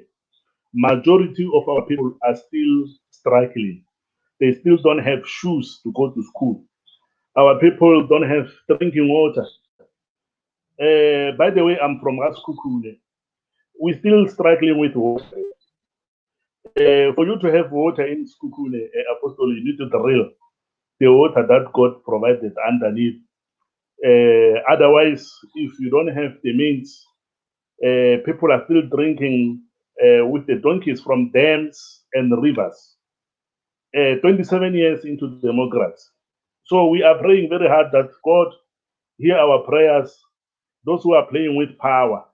Majority of our people are still struggling. They still don't have shoes to go to school. Our people don't have drinking water. By the way, I'm from Raskukune. We're still struggling with water. For you to have water in Skukune, Apostle, you need to drill the water that God provided underneath. Otherwise, if you don't have the means, people are still drinking with the donkeys from dams and rivers. 27 years into democracy. So we are praying very hard that God hear our prayers. Those who are playing with power,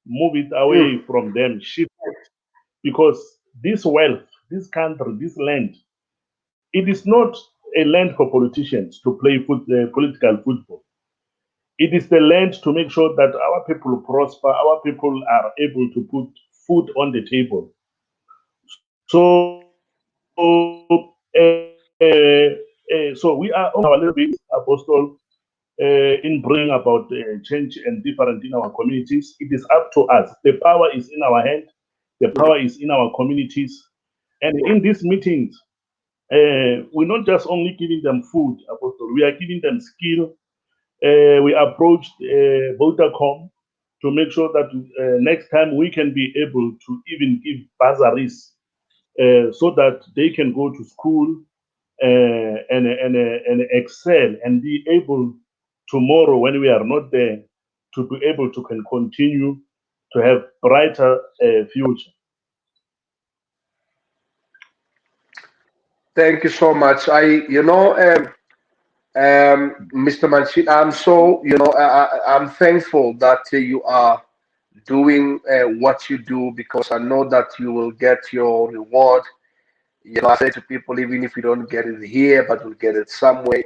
move it away Mm. from them, shift it. Because this wealth, this country, this land, it is not a land for politicians to play political football. It is the land to make sure that our people prosper, our people are able to put food on the table. So, so we are on our little bit, Apostle, in bringing about change and different in our communities. It is up to us. The power is in our hand. The power is in our communities. And in these meetings, we're not just only giving them food, Apostle. We are giving them skill. We approached Vodacom to make sure that next time we can be able to even give bursaries so that they can go to school and excel and be able tomorrow when we are not there to be able to can continue to have brighter future. Thank you so much. Mr. Manchidi, I'm thankful that you are doing what you do because I know that you will get your reward I say to people, even if we don't get it here, but we'll get it somewhere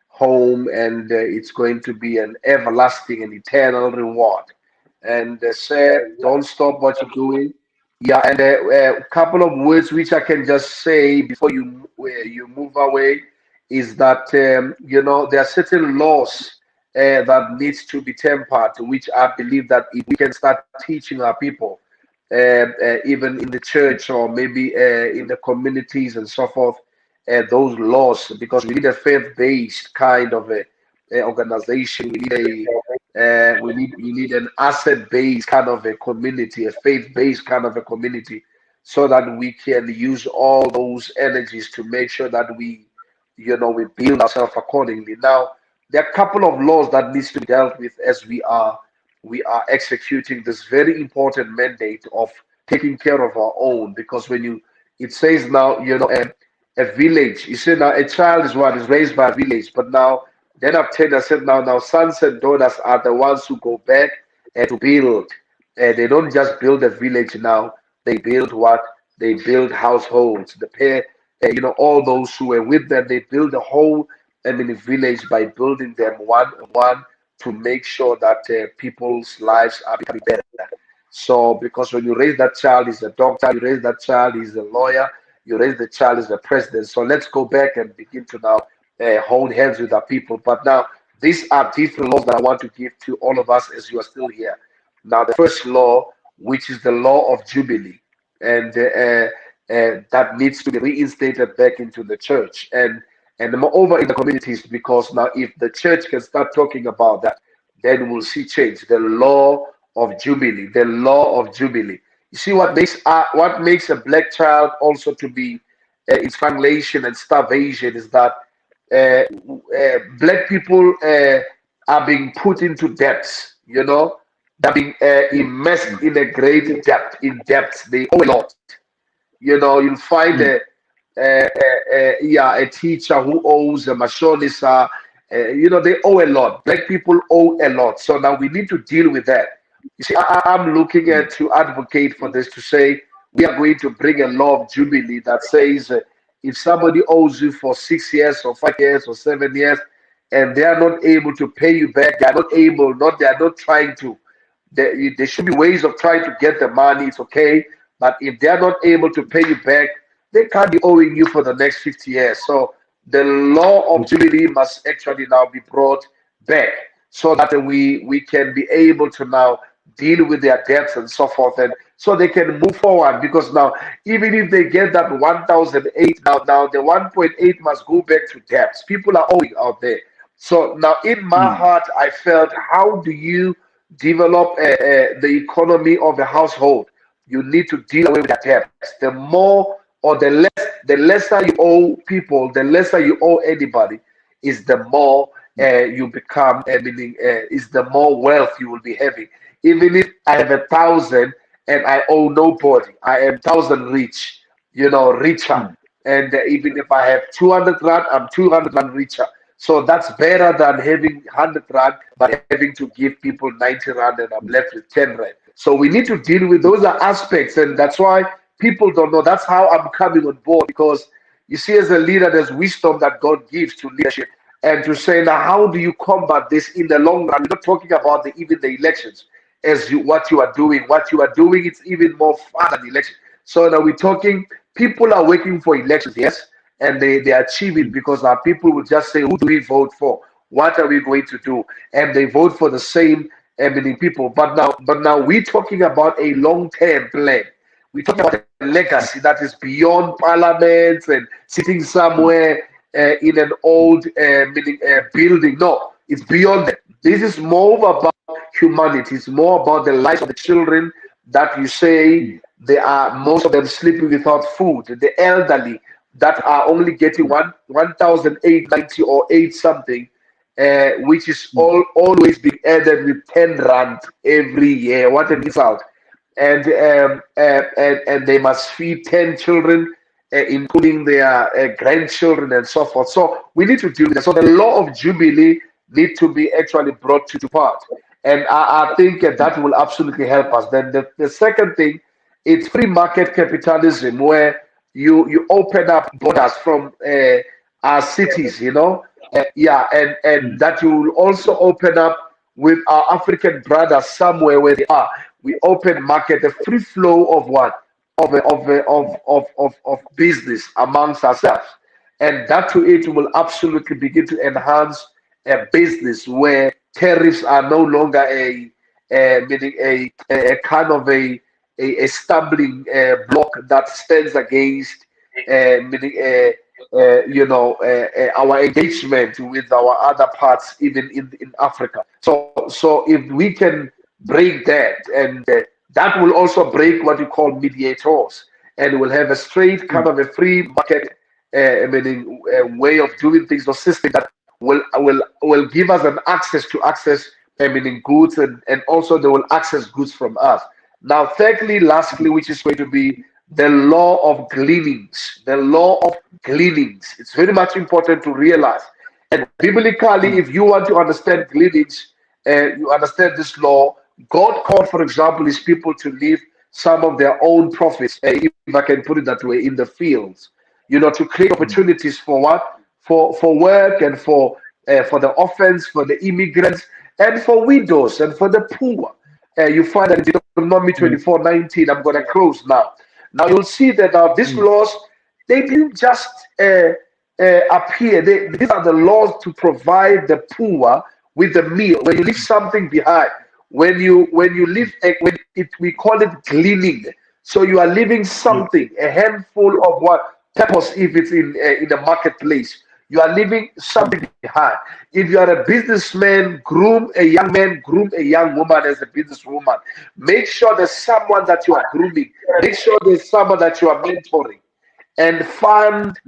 home, and it's going to be an everlasting and eternal reward. And say, don't stop what you're doing. Yeah, and a couple of words which I can just say before you move away is that there are certain laws that needs to be tempered, which I believe that if we can start teaching our people, even in the church or maybe in the communities and so forth, those laws, because we need a faith-based kind of a organization. We need an asset-based kind of a community, a faith-based kind of a community, so that we can use all those energies to make sure that we build ourselves accordingly. Now, there are a couple of laws that needs to be dealt with as we are executing this very important mandate of taking care of our own. Because when it says now, a village, you say now a child is raised by a village, but now then I said now sons and daughters are the ones who go back to build. They don't just build a village now. They build what? They build households. The pair, all those who were with them, they build the whole, village by building them one on one to make sure that people's lives are becoming better. So, because when you raise that child, is a doctor, you raise that child, is a lawyer, you raise the child as a president. So let's go back and begin to now hold hands with our people. But now, these are different laws that I want to give to all of us as you are still here. Now, the first law, which is the law of Jubilee, and that needs to be reinstated back into the church. And moreover in the communities, because now if the church can start talking about that, then we'll see change. The law of Jubilee, the law of Jubilee. You see what makes a black child also to be in strangulation and starvation is that black people are being put into debts. They're being immersed in a great debt. In debt, they owe a lot. You'll find mm, a teacher who owes a mashonisa. They owe a lot. Black people owe a lot. So now we need to deal with that. You see, I'm looking mm, at to advocate for this to say we are going to bring a law of jubilee that says if somebody owes you for 6 years or 5 years or 7 years and they are not able to pay you back, they are not trying to. There should be ways of trying to get the money. It's okay, but if they are not able to pay you back, they can't be owing you for the next 50 years. So the law of mm, Jubilee must actually now be brought back so that we can be able to now deal with their debts and so forth, and so they can move forward. Because now, even if they get that 1,008, now the 1.8 must go back to debts. People are owing out there. So now, in my mm, heart, I felt, how do you develop the economy of a household? You need to deal away with the debts. The more or the lesser you owe people, the lesser you owe anybody, is the more you become. Meaning, is the more wealth you will be having. Even if I have 1,000 and I owe nobody, I am 1,000 rich, richer. mm, And even if I have 200 rand, I'm 200 rand richer. So that's better than having 100 rand, but having to give people 90 rand and I'm left with 10 rand. So we need to deal with those are aspects, and that's why people don't know. That's how I'm coming on board, because you see, as a leader, there's wisdom that God gives to leadership, and to say now, how do you combat this in the long run? We're not talking about even the elections as what you are doing. What you are doing, it's even more far than the election. So now we're talking, people are working for elections, yes, and they achieve it mm, because our people will just say, who do we vote for? What are we going to do? And they vote for the same many people. But now we're talking about a long-term plan. We're talking about a legacy that is beyond parliaments and sitting mm, somewhere in an old building. No, it's beyond that. This is more about humanity. It's more about the lives of the children that you say mm, they are, most of them sleeping without food. The elderly that are only getting mm, 1,890 or 8 something, which is mm, always being added with 10 rand every year. What an insult! And they must feed 10 children, including their grandchildren and so forth. So we need to deal with that. So the law of jubilee need to be actually brought to part, and I think that will absolutely help us. Then the second thing, it's free market capitalism, where you open up borders from our cities, yeah, and that you will also open up with our African brothers somewhere where they are. We open market, a free flow of what of business amongst ourselves, and that to it will absolutely begin to enhance a business where tariffs are no longer meaning a kind of a stumbling block that stands against meaning our engagement with our other parts, even in Africa. So if we can break that, and that will also break what you call mediators, and we'll have a straight kind of a free market, meaning way of doing things or system that will give us an access to access, meaning goods, and also they will access goods from us. Now, thirdly, lastly, which is going to be the law of gleanings. The law of gleanings. It's very much important to realize. And biblically, if you want to understand gleanings, you understand this law. God called, for example, his people to leave some of their own profits, if I can put it that way, in the fields, to create opportunities for what? For work, and for the orphans, for the immigrants, and for widows, and for the poor. You find that in Deuteronomy 24:19. I'm going to close now. Now you'll see that these laws, they didn't just appear. These are the laws to provide the poor with the meal. When you leave something behind, when you leave, we call it gleaning. So you are leaving something, a handful of what purpose, if it's in the marketplace. You are leaving something behind. If you are a businessman, groom a young man, groom a young woman as a businesswoman. Make sure there's someone that you are grooming. Make sure there's someone that you are mentoring, and fund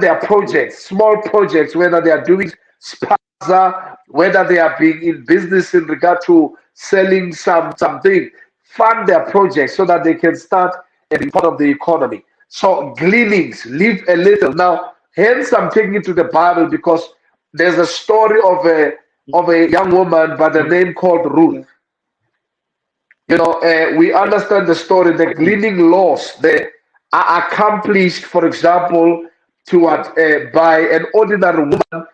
their projects, small projects, whether they are doing spaza, whether they are being in business in regard to selling something. Fund their projects so that they can start being part of the economy. So gleanings, leave a little. Now, hence I'm taking it to the Bible, because there's a story of a young woman by the name called Ruth. We understand the story. The gleaning laws, they are accomplished, for example, to what by an ordinary woman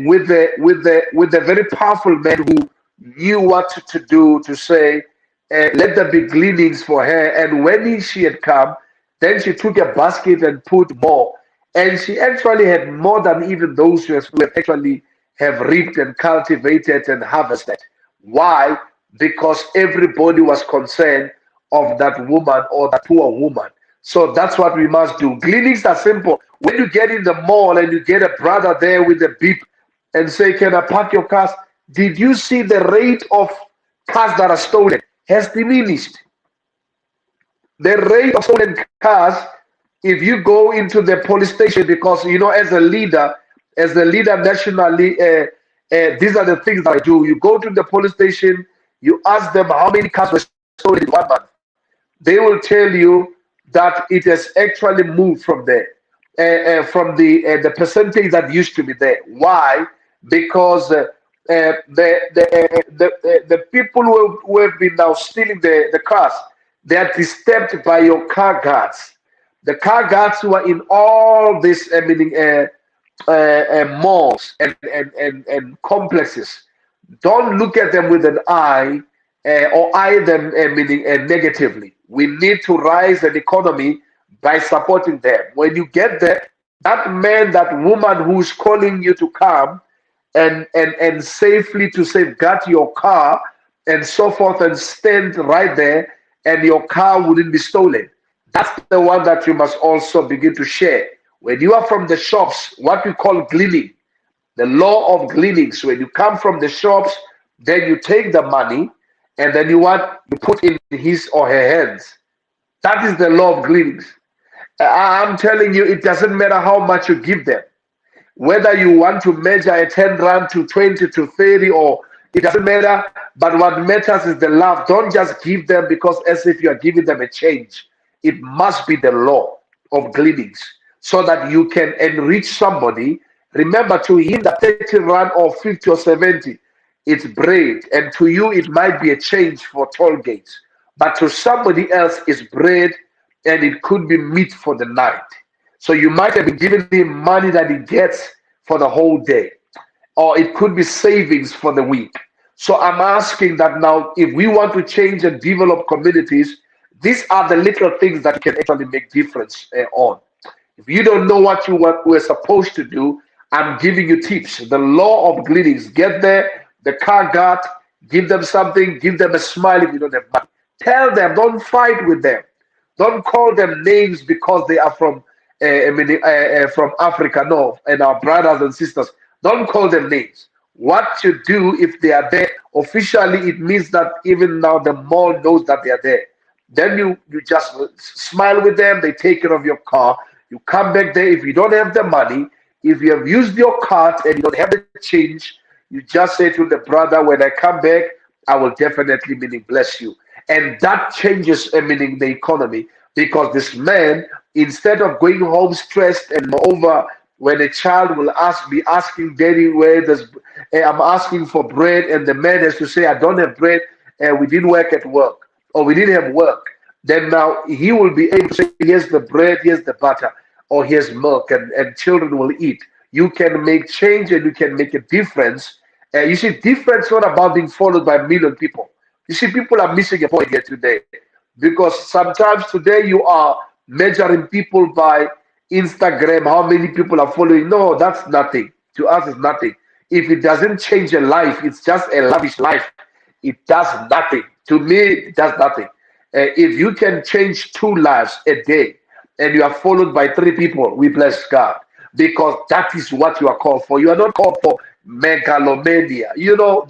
with a very powerful man who knew what to do, to say, let there be gleanings for her. And when she had come, then she took a basket and put more. And she actually had more than even those who have actually have reaped and cultivated and harvested. Why? Because everybody was concerned of that woman, or that poor woman. So that's what we must do. Gleanings are simple. When you get in the mall and you get a brother there with a beep and say, "Can I park your cars?" Did you see the rate of cars that are stolen has diminished? The rate of stolen cars, if you go into the police station, because as a leader nationally, these are the things that I do. You go to the police station, you ask them how many cars were stolen in 1 month. They will tell you that it has actually moved from there, from the percentage that used to be there. Why? Because the people who have been now stealing the cars, they are disturbed by your car guards. The car guards who are in all these malls and complexes. Don't look at them with an eye, or eye them meaning negatively. We need to rise an economy by supporting them. When you get there, that man, that woman who's calling you to come and safely to safeguard your car and so forth, and stand right there, and your car wouldn't be stolen. That's the one that you must also begin to share. When you are from the shops, what we call gleaning, the law of gleanings. When you come from the shops, then you take the money, and then you put in his or her hands. That is the law of gleanings. I'm telling you, it doesn't matter how much you give them. Whether you want to measure a 10 rand to 20 to 30, or it doesn't matter. But what matters is the love. Don't just give them because as if you are giving them a change. It must be the law of gleanings, so that you can enrich somebody. Remember, to him that 30 rand or 50 or 70, it's bread. And to you, it might be a change for toll gates. But to somebody else, it's bread and it could be meat for the night. So you might have been giving him money that he gets for the whole day, or it could be savings for the week. So I'm asking that now, if we want to change and develop communities, these are the little things that can actually make difference on. If you don't know what we're supposed to do, I'm giving you tips. The law of gleanings. Get there, the car guard, give them something, give them a smile if you don't have money. Tell them, don't fight with them. Don't call them names because they are from from Africa. No, and our brothers and sisters, don't call them names. What you do if they are there officially, it means that even now the mall knows that they are there. Then you just smile with them. They take care of your car. You come back there. If you don't have the money, if you have used your card and you don't have the change, you just say to the brother, when I come back, I will definitely meaning bless you. And that changes meaning the economy, because this man, instead of going home stressed, and moreover, when a child will be asking daddy where does I'm asking for bread, and the man has to say, I don't have bread, and we didn't work at work, or we didn't have work, then now he will be able to say, here's the bread, here's the butter, or here's milk, and children will eat. You can make change and you can make a difference. You see, difference not about being followed by a million people. You see, people are missing a point here today, because sometimes today you are measuring people by Instagram, how many people are following. No, that's nothing. To us, it's nothing. If it doesn't change a life, it's just a lavish life. It does nothing. To me, it does nothing. If you can change 2 lives a day and you are followed by 3 people, we bless God, because that is what you are called for. You are not called for megalomania. You know,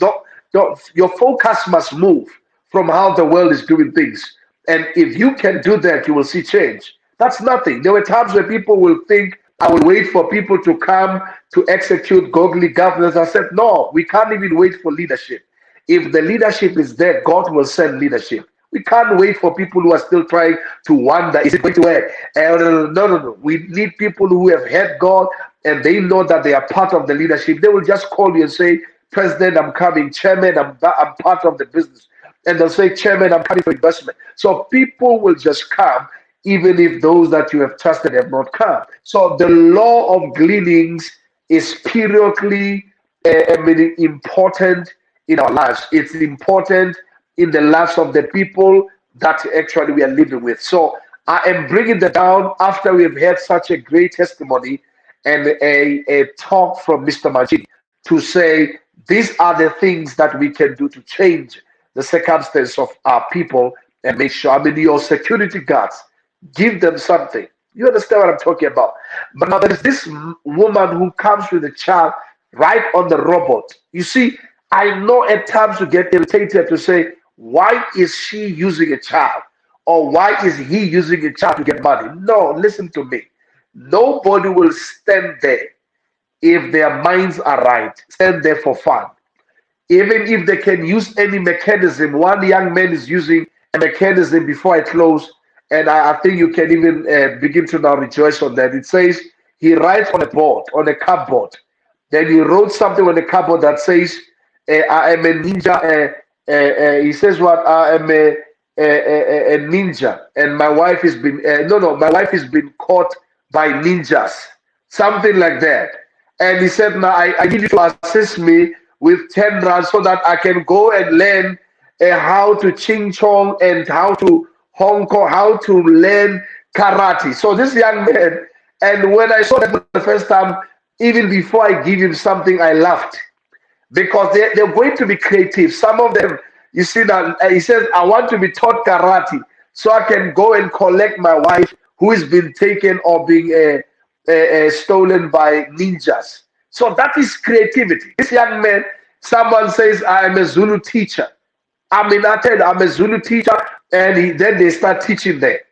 your focus must move from how the world is doing things. And if you can do that, you will see change. That's nothing. There were times where people will think, I will wait for people to come to execute godly governance. I said, no, we can't even wait for leadership. If the leadership is there, God will send leadership. We can't wait for people who are still trying to wonder, is it going to work? No. We need people who have heard God and they know that they are part of the leadership. They will just call you and say, President, I'm coming. Chairman, I'm part of the business. And they'll say, Chairman, I'm coming for investment. So people will just come, even if those that you have trusted have not come. So the law of gleanings is periodically important in our lives. It's important in the lives of the people that actually we are living with. So I am bringing that down after we have had such a great testimony and a talk from Mr. Manchidi to say these are the things that we can do to change the circumstance of our people and make sure. I mean, your security guards, give them something. You understand what I'm talking about? But now there is this woman who comes with a child right on the robot. You see, I know at times you get irritated to say, why is she using a child? Or why is he using a child to get money? No, listen to me. Nobody will stand there if their minds are right. Stand there for fun. Even if they can use any mechanism. One young man is using a mechanism before I close, and I think you can even begin to now rejoice on that. It says he writes on a board, on a cardboard. Then he wrote something on the cardboard that says, I am a ninja. He says what? I am a ninja, and my wife has been, my wife has been caught by ninjas. Something like that. And he said, now I need you to assist me with 10 rands so that I can go and learn how to ching chong and how to Hong Kong, how to learn karate. So this young man, and when I saw that for the first time, even before I give him something, I laughed, because they're going to be creative. Some of them, you see that he says, I want to be taught karate so I can go and collect my wife who has been taken or being stolen by ninjas. So that is creativity. This young man, someone says, I am a Zulu teacher. I mean, I tell you, I'm a Zulu teacher, and then they start teaching there.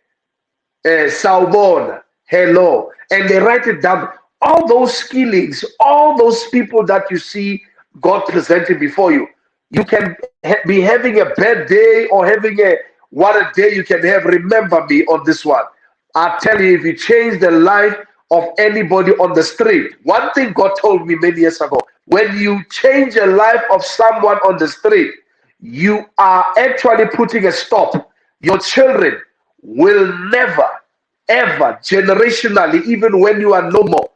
Sawubona, hello, and they write it down. All those skillings, all those people that you see God presented before you, you can be having a bad day or having what a day you can have. Remember me on this one. I tell you, if you change the life of anybody on the street, one thing God told me many years ago, when you change the life of someone on the street, you are actually putting a stop. Your children will never, ever, generationally, even when you are no more,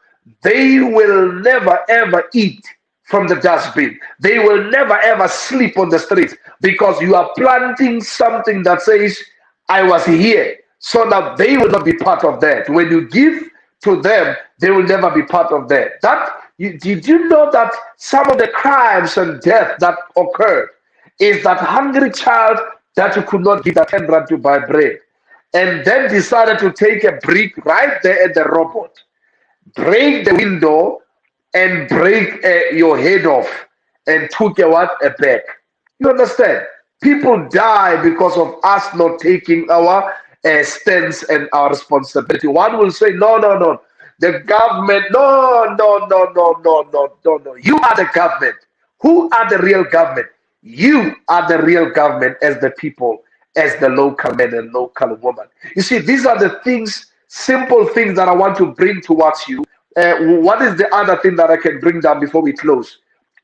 they will never, ever eat from the dustbin. They will never, ever sleep on the street because you are planting something that says, I was here. So now they will not be part of that. When you give to them, they will never be part of that. Did you know that some of the crimes and death that occurred is that hungry child that you could not give that 10 rand to buy bread, and then decided to take a brick right there at the robot, break the window, and break your head off, and took a bag. You understand? People die because of us not taking our stance and our responsibility. One will say, no, no, no. The government, no, no, no, no, no, no, no, no. You are the government. Who are the real government? You are the real government as the people, as the local man and local woman. You see, these are the things, simple things that I want to bring towards you. What is the other thing that I can bring down before we close?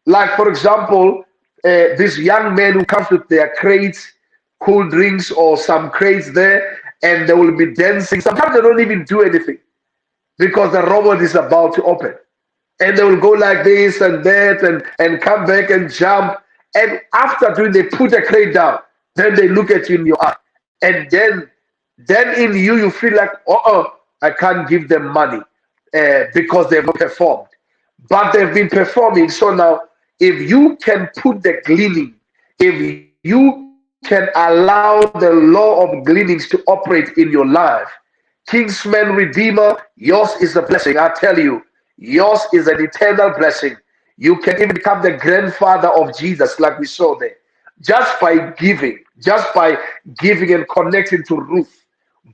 Like, for example, this young man who comes with their crates, cool drinks, or some crates there, and they will be dancing. Sometimes they don't even do anything because the robot is about to open. And they will go like this and that and come back and jump. And after doing, they put a crate down. Then they look at you in your eye. And then in you, you feel like, I can't give them money because they've not performed. But they've been performing. So now, if you can put the gleaning, if you can allow the law of gleanings to operate in your life, Kingsman Redeemer, yours is a blessing. I tell you, yours is an eternal blessing. You can even become the grandfather of Jesus, like we saw there, just by giving and connecting to Ruth.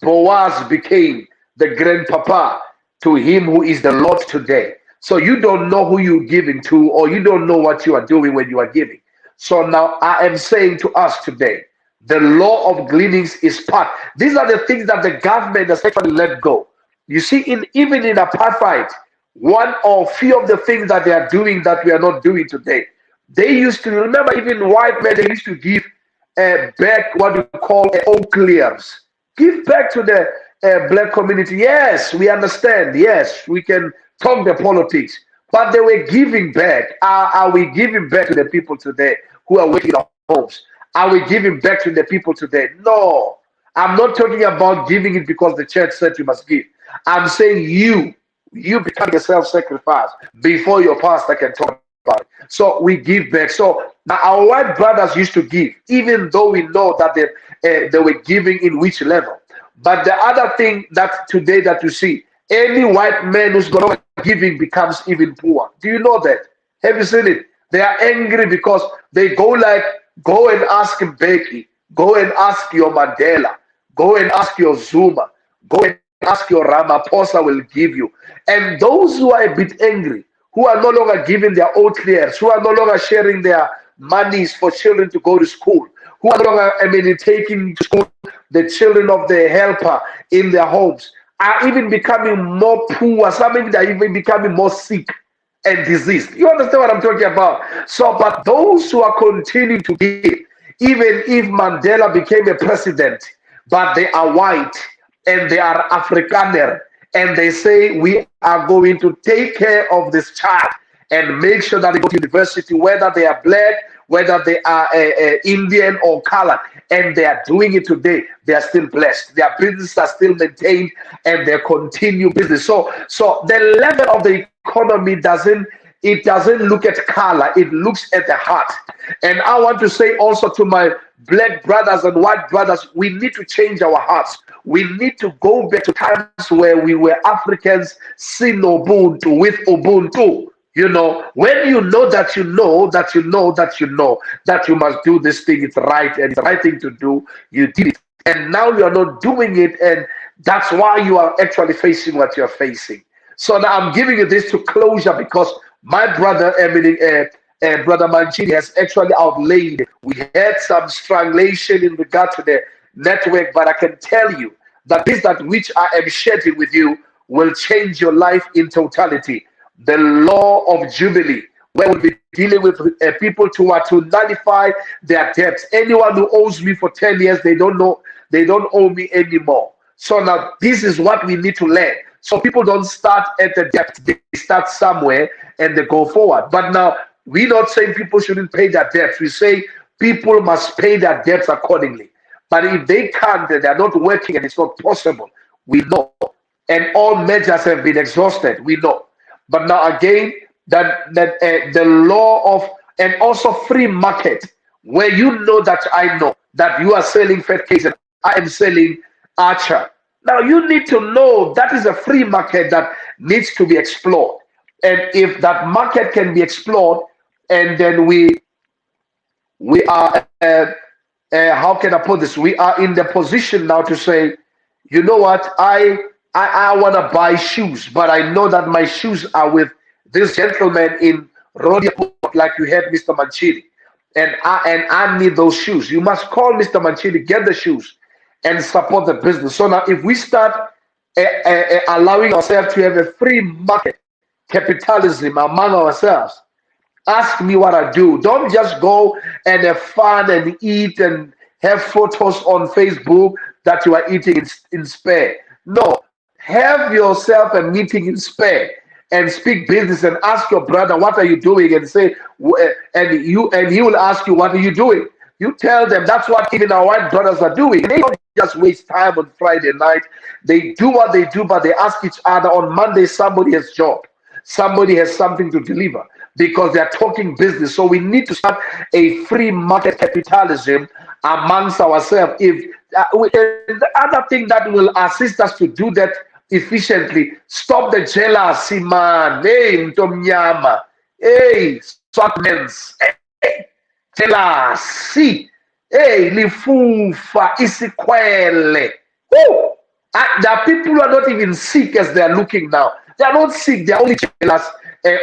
Boaz became the grandpapa to him who is the Lord today. So you don't know who you're giving to, or you don't know what you are doing when you are giving. So now I am saying to us today, the law of gleanings is part. These are the things that the government has actually let go. You see, even in apartheid, one or few of the things that they are doing that we are not doing today. They used to, remember, even white men, they used to give back what you call old clears. Give back to the black community. Yes, we understand. Yes, we can talk the politics. But they were giving back. Are we giving back to the people today who are working in our homes? Are we giving back to the people today? No. I'm not talking about giving it because the church said you must give. I'm saying you become a self-sacrifice before your pastor can talk about it. So we give back. So now our white brothers used to give, even though we know that they were giving in which level. But the other thing that today that you see, any white man who's not giving becomes even poor. Do you know that? Have you seen it? They are angry because they go and ask Mbeki, go and ask your Mandela, go and ask your Zuma, go and ask your Ramaphosa will give you. And those who are a bit angry, who are no longer giving their old clears, who are no longer sharing their monies for children to go to school, who are no longer taking to school the children of the helper in their homes, are even becoming more poor. Some even are even becoming more sick and diseased. You understand what I'm talking about? So, but those who are continuing to give, even if Mandela became a president, but they are white and they are Afrikaner, and they say we are going to take care of this child and make sure that they go to university, whether they are black, whether they are Indian or colored, and they are doing it today. They are still blessed. Their businesses are still maintained, and they continue business. So the level of the economy doesn't look at color, it looks at the heart. And I want to say also to my black brothers and white brothers, we need to change our hearts. We need to go back to times where we were Africans, sin Ubuntu with Ubuntu. You know, when you know that you know that you know that you know that you must do this thing, it's right and it's the right thing to do, you did it. And now you are not doing it, and that's why you are actually facing what you're facing. So now I'm giving you this to closure because my brother, Brother Manchidi, has actually outlaid. We had some strangulation in regard to the network, but I can tell you that this that which I am sharing with you will change your life in totality. The law of Jubilee, where we'll be dealing with people to nullify their debts. Anyone who owes me for 10 years, they don't know they don't owe me anymore. So now this is what we need to learn. So people don't start at the depth, they start somewhere and they go forward. But now we're not saying people shouldn't pay their debts. We say people must pay their debts accordingly. But if they can't, they're not working and it's not possible, we know. And all measures have been exhausted, we know. But now again, that the law of, and also free market, where you know that I know that you are selling fat cakes and I am selling Archer. Now you need to know that is a free market that needs to be explored. And if that market can be explored, and then we are how can I put this? We are in the position now to say, you know what, I want to buy shoes, but I know that my shoes are with this gentleman in Rodia, like you had Mr. Manchidi, and I need those shoes. You must call Mr. Manchidi, get the shoes, and support the business. So now, if we start allowing ourselves to have a free market capitalism among ourselves, ask me what I do. Don't just go and have fun and eat and have photos on Facebook that you are eating in spare. No, have yourself a meeting in spare and speak business and ask your brother, what are you doing? And say, and he will ask you, what are you doing? You tell them. That's what even our white brothers are doing. They don't just waste time on Friday night. They do what they do, but they ask each other on Monday, somebody has job. Somebody has something to deliver because they're talking business. So we need to start a free market capitalism amongst ourselves. If the other thing that will assist us to do that efficiently, stop the jealousy, man. Hey, mtomnyama. Hey, swakmens. Hey, jealousy. Hey, lifufa isikwele. Oh, there are people who are not even sick as they are looking now. They are not sick, they are only jealous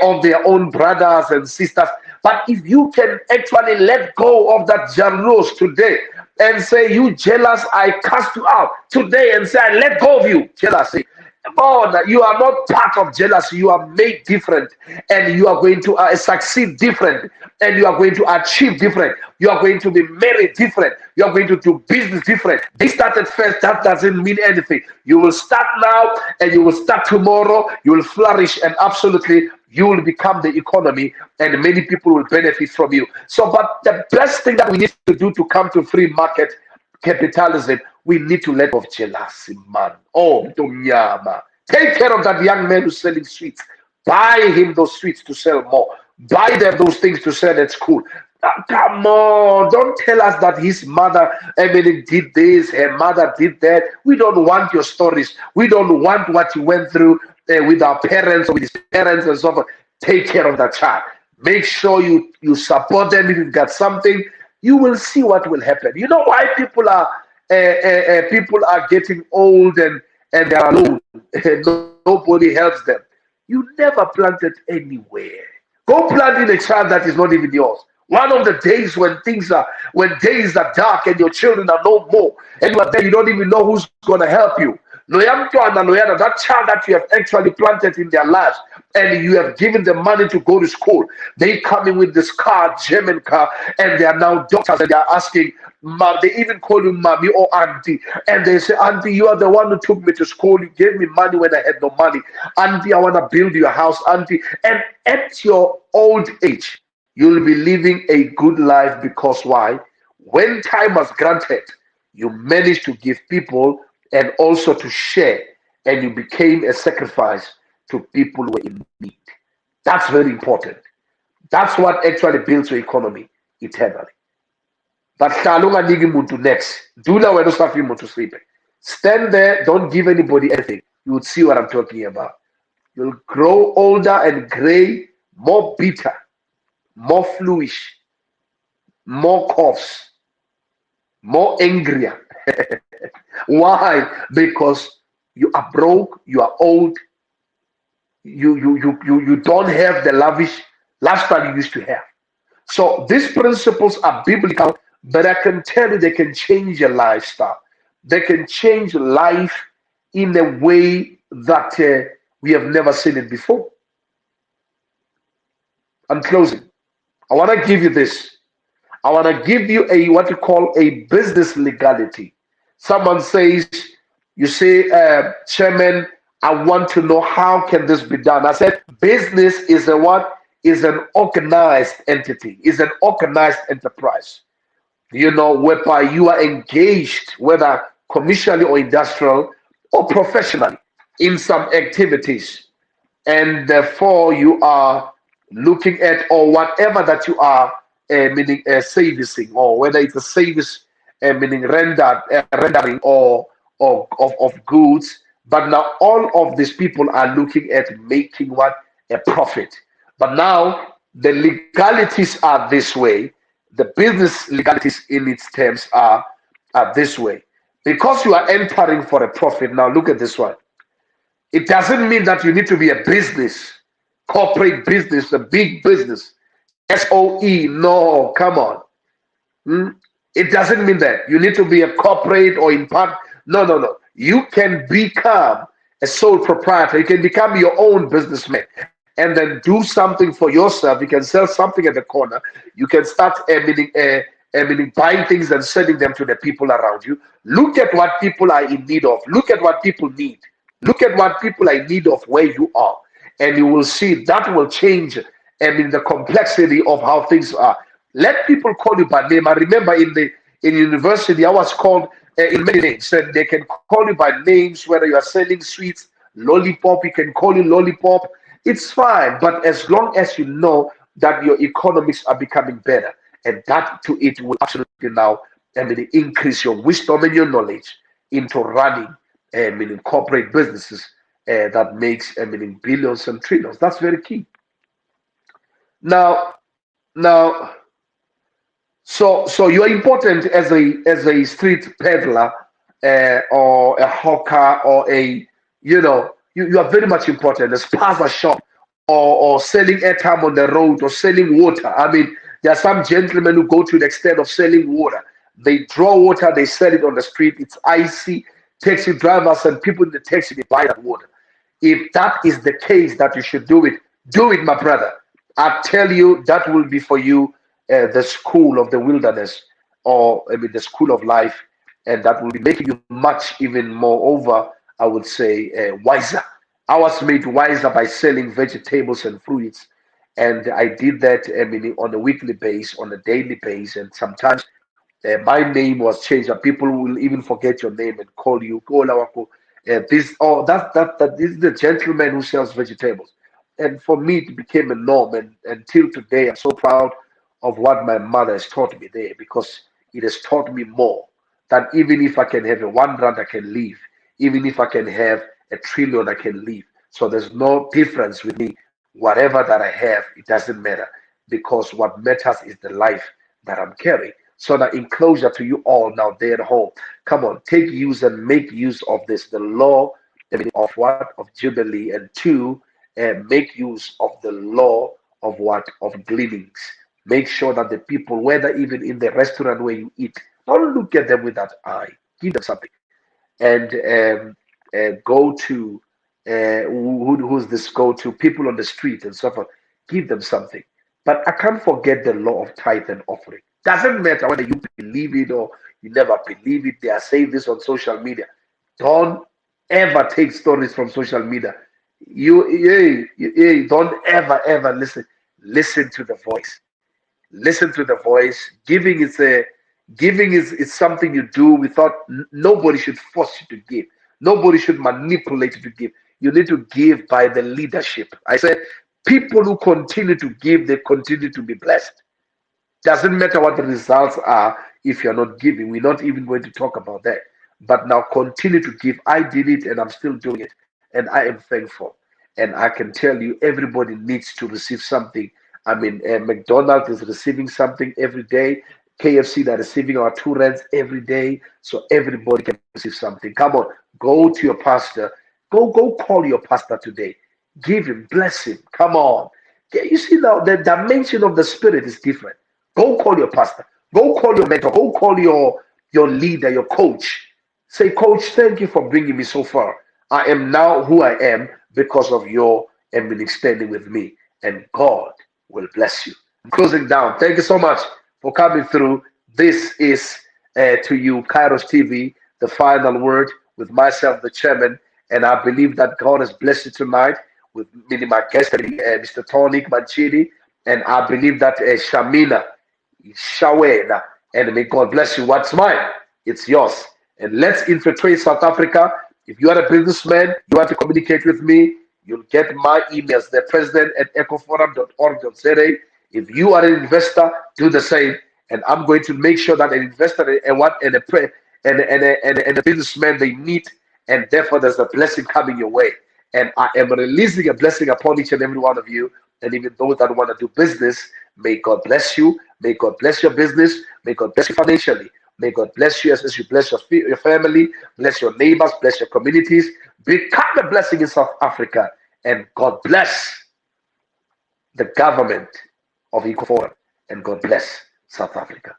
of their own brothers and sisters. But if you can actually let go of that jealous today and say, you jealous, I cast you out today, and say, I let go of you, jealousy. God, you are not part of jealousy. You are made different, and you are going to succeed different, and you are going to achieve different. You are going to be married different. You are going to do business different. They started first. That doesn't mean anything. You will start now, and you will start tomorrow. You will flourish, and absolutely, you will become the economy, and many people will benefit from you. So, but the best thing that we need to do to come to free market capitalism, we need to let go of jealousy, man. Oh, Dunyama. Take care of that young man who's selling sweets. Buy him those sweets to sell more. Buy them those things to sell at school. Come on, don't tell us that his mother, Emily, did this, her mother did that. We don't want your stories. We don't want what you went through with our parents or with his parents and so forth. Take care of that child. Make sure you support them. If you've got something, you will see what will happen. You know why people are getting old and they're alone. Nobody helps them. You never planted anywhere. Go plant in a child that is not even yours. One of the days when days are dark and your children are no more, and you are there, you don't even know who's going to help you. That child that you have actually planted in their lives, and you have given them money to go to school. They come in with this car, German car, and they are now doctors, and they are asking, Mom, they even call you mommy or auntie, and they say, Auntie, you are the one who took me to school. You gave me money when I had no money. Auntie, I want to build your house, Auntie. And at your old age, you'll be living a good life because why? When time was granted, you managed to give people and also to share, and you became a sacrifice to people who were in need. That's very important. That's what actually builds your economy eternally. But Shalunga Nigi Muntu next. Do now when you to sleep. Stand there, don't give anybody anything. You would see what I'm talking about. You'll grow older and gray, more bitter, more fluish, more coughs, more angrier. Why? Because you are broke, you are old, you don't have the lavish lifestyle you used to have. So these principles are biblical, but I can tell you they can change your lifestyle. They can change life in a way that we have never seen it before. I'm closing. I want to give you this. I want to give you a what you call a business legality. Someone says, you say, Chairman, I want to know how can this be done. I said, business is a what? Is an organized entity, is an organized enterprise. Whereby you are engaged, whether commercially or industrial or professionally, in some activities, and therefore you are looking at, or whatever that you are meaning servicing, or whether it's a service meaning rendering, or of goods. But now all of these people are looking at making what? A profit. But now the legalities are this way. The business legalities in its terms are this way. Because you are entering for a profit. Now look at this one. It doesn't mean that you need to be a business, corporate business, a big business, SOE. No, come on. Hmm? It doesn't mean that you need to be a corporate or in part. No, no, no. You can become a sole proprietor. You can become your own businessman and then do something for yourself. You can sell something at the corner. You can start meaning buying things and selling them to the people around you. Look at what people are in need of. Look at what people need. Look at what people are in need of where you are. And you will see that will change the complexity of how things are. Let people call you by name. I remember in university, I was called in many names, and they can call you by names, whether you are selling sweets, lollipop, you can call you lollipop. It's fine, but as long as you know that your economics are becoming better, and that to it will absolutely now increase your wisdom and your knowledge into running meaning corporate businesses that makes meaning billions and trillions. That's very key. Now, so you are important as a street peddler or a hawker or you are very much important. A spaza shop or selling airtime on the road or selling water. I mean, there are some gentlemen who go to the extent of selling water. They draw water, they sell it on the street. It's icy. Taxi drivers and people in the taxi, they buy that water. If that is the case that you should do it, my brother. I tell you, that will be for you the school of the wilderness, or the school of life, and that will be making you much even more over, I would say, wiser. I was made wiser by selling vegetables and fruits, and I did that on a weekly base, on a daily base, and sometimes my name was changed. And people will even forget your name and call you "Go Lawako." This oh that this is the gentleman who sells vegetables, and for me it became a norm. And until today, I'm so proud of what my mother has taught me there, because it has taught me more that even if I can have a 1 rand, I can live. Even if I can have a trillion, I can live. So there's no difference with me. Whatever that I have, it doesn't matter, because what matters is the life that I'm carrying. So that in closure to you all now there at home, come on, take use and make use of this, the law of what? Of Jubilee, and two, make use of the law of what? Of gleanings. Make sure that the people, whether even in the restaurant where you eat, don't look at them with that eye. Give them something. And go to who's this? Go to people on the street and so forth. Give them something. But I can't forget the law of tithe and offering. Doesn't matter whether you believe it or you never believe it. They are saying this on social media. Don't ever take stories from social media. You don't ever listen. Listen to the voice. Listen to the voice. Giving is something you do without. Nobody should force you to give. Nobody should manipulate you to give. You need to give by the leadership. I said people who continue to give, they continue to be blessed. Doesn't matter what the results are if you're not giving. We're not even going to talk about that. But now continue to give. I did it and I'm still doing it. And I am thankful. And I can tell you, everybody needs to receive something. I mean, McDonald's is receiving something every day. KFC, they're receiving our 2 rands every day. So everybody can receive something. Come on, go to your pastor. Go call your pastor today. Give him, bless him. Come on. Yeah, you see now, the dimension of the spirit is different. Go call your pastor. Go call your mentor. Go call your leader, your coach. Say, Coach, thank you for bringing me so far. I am now who I am because of your standing with me. And God will bless you. I'm closing down. Thank you so much for coming through. This is to you, Kairos TV, the final word with myself, the chairman, and I believe that God has blessed you tonight with many my guests, Mr. Tonic, Manchidi, and I believe that Shamina, Shawena, and may God bless you. What's mine? It's yours. And let's infiltrate South Africa. If you are a businessman, you want to communicate with me, you'll get my emails, the president at ecoforum.org.za. If you are an investor, do the same. And I'm going to make sure that an investor and a businessman they meet, and therefore there's a blessing coming your way. And I am releasing a blessing upon each and every one of you. And even those that want to do business, may God bless you. May God bless your business. May God bless you financially. May God bless you as you bless your family, bless your neighbors, bless your communities. Become a blessing in South Africa. And God bless the government of EcoForum. And God bless South Africa.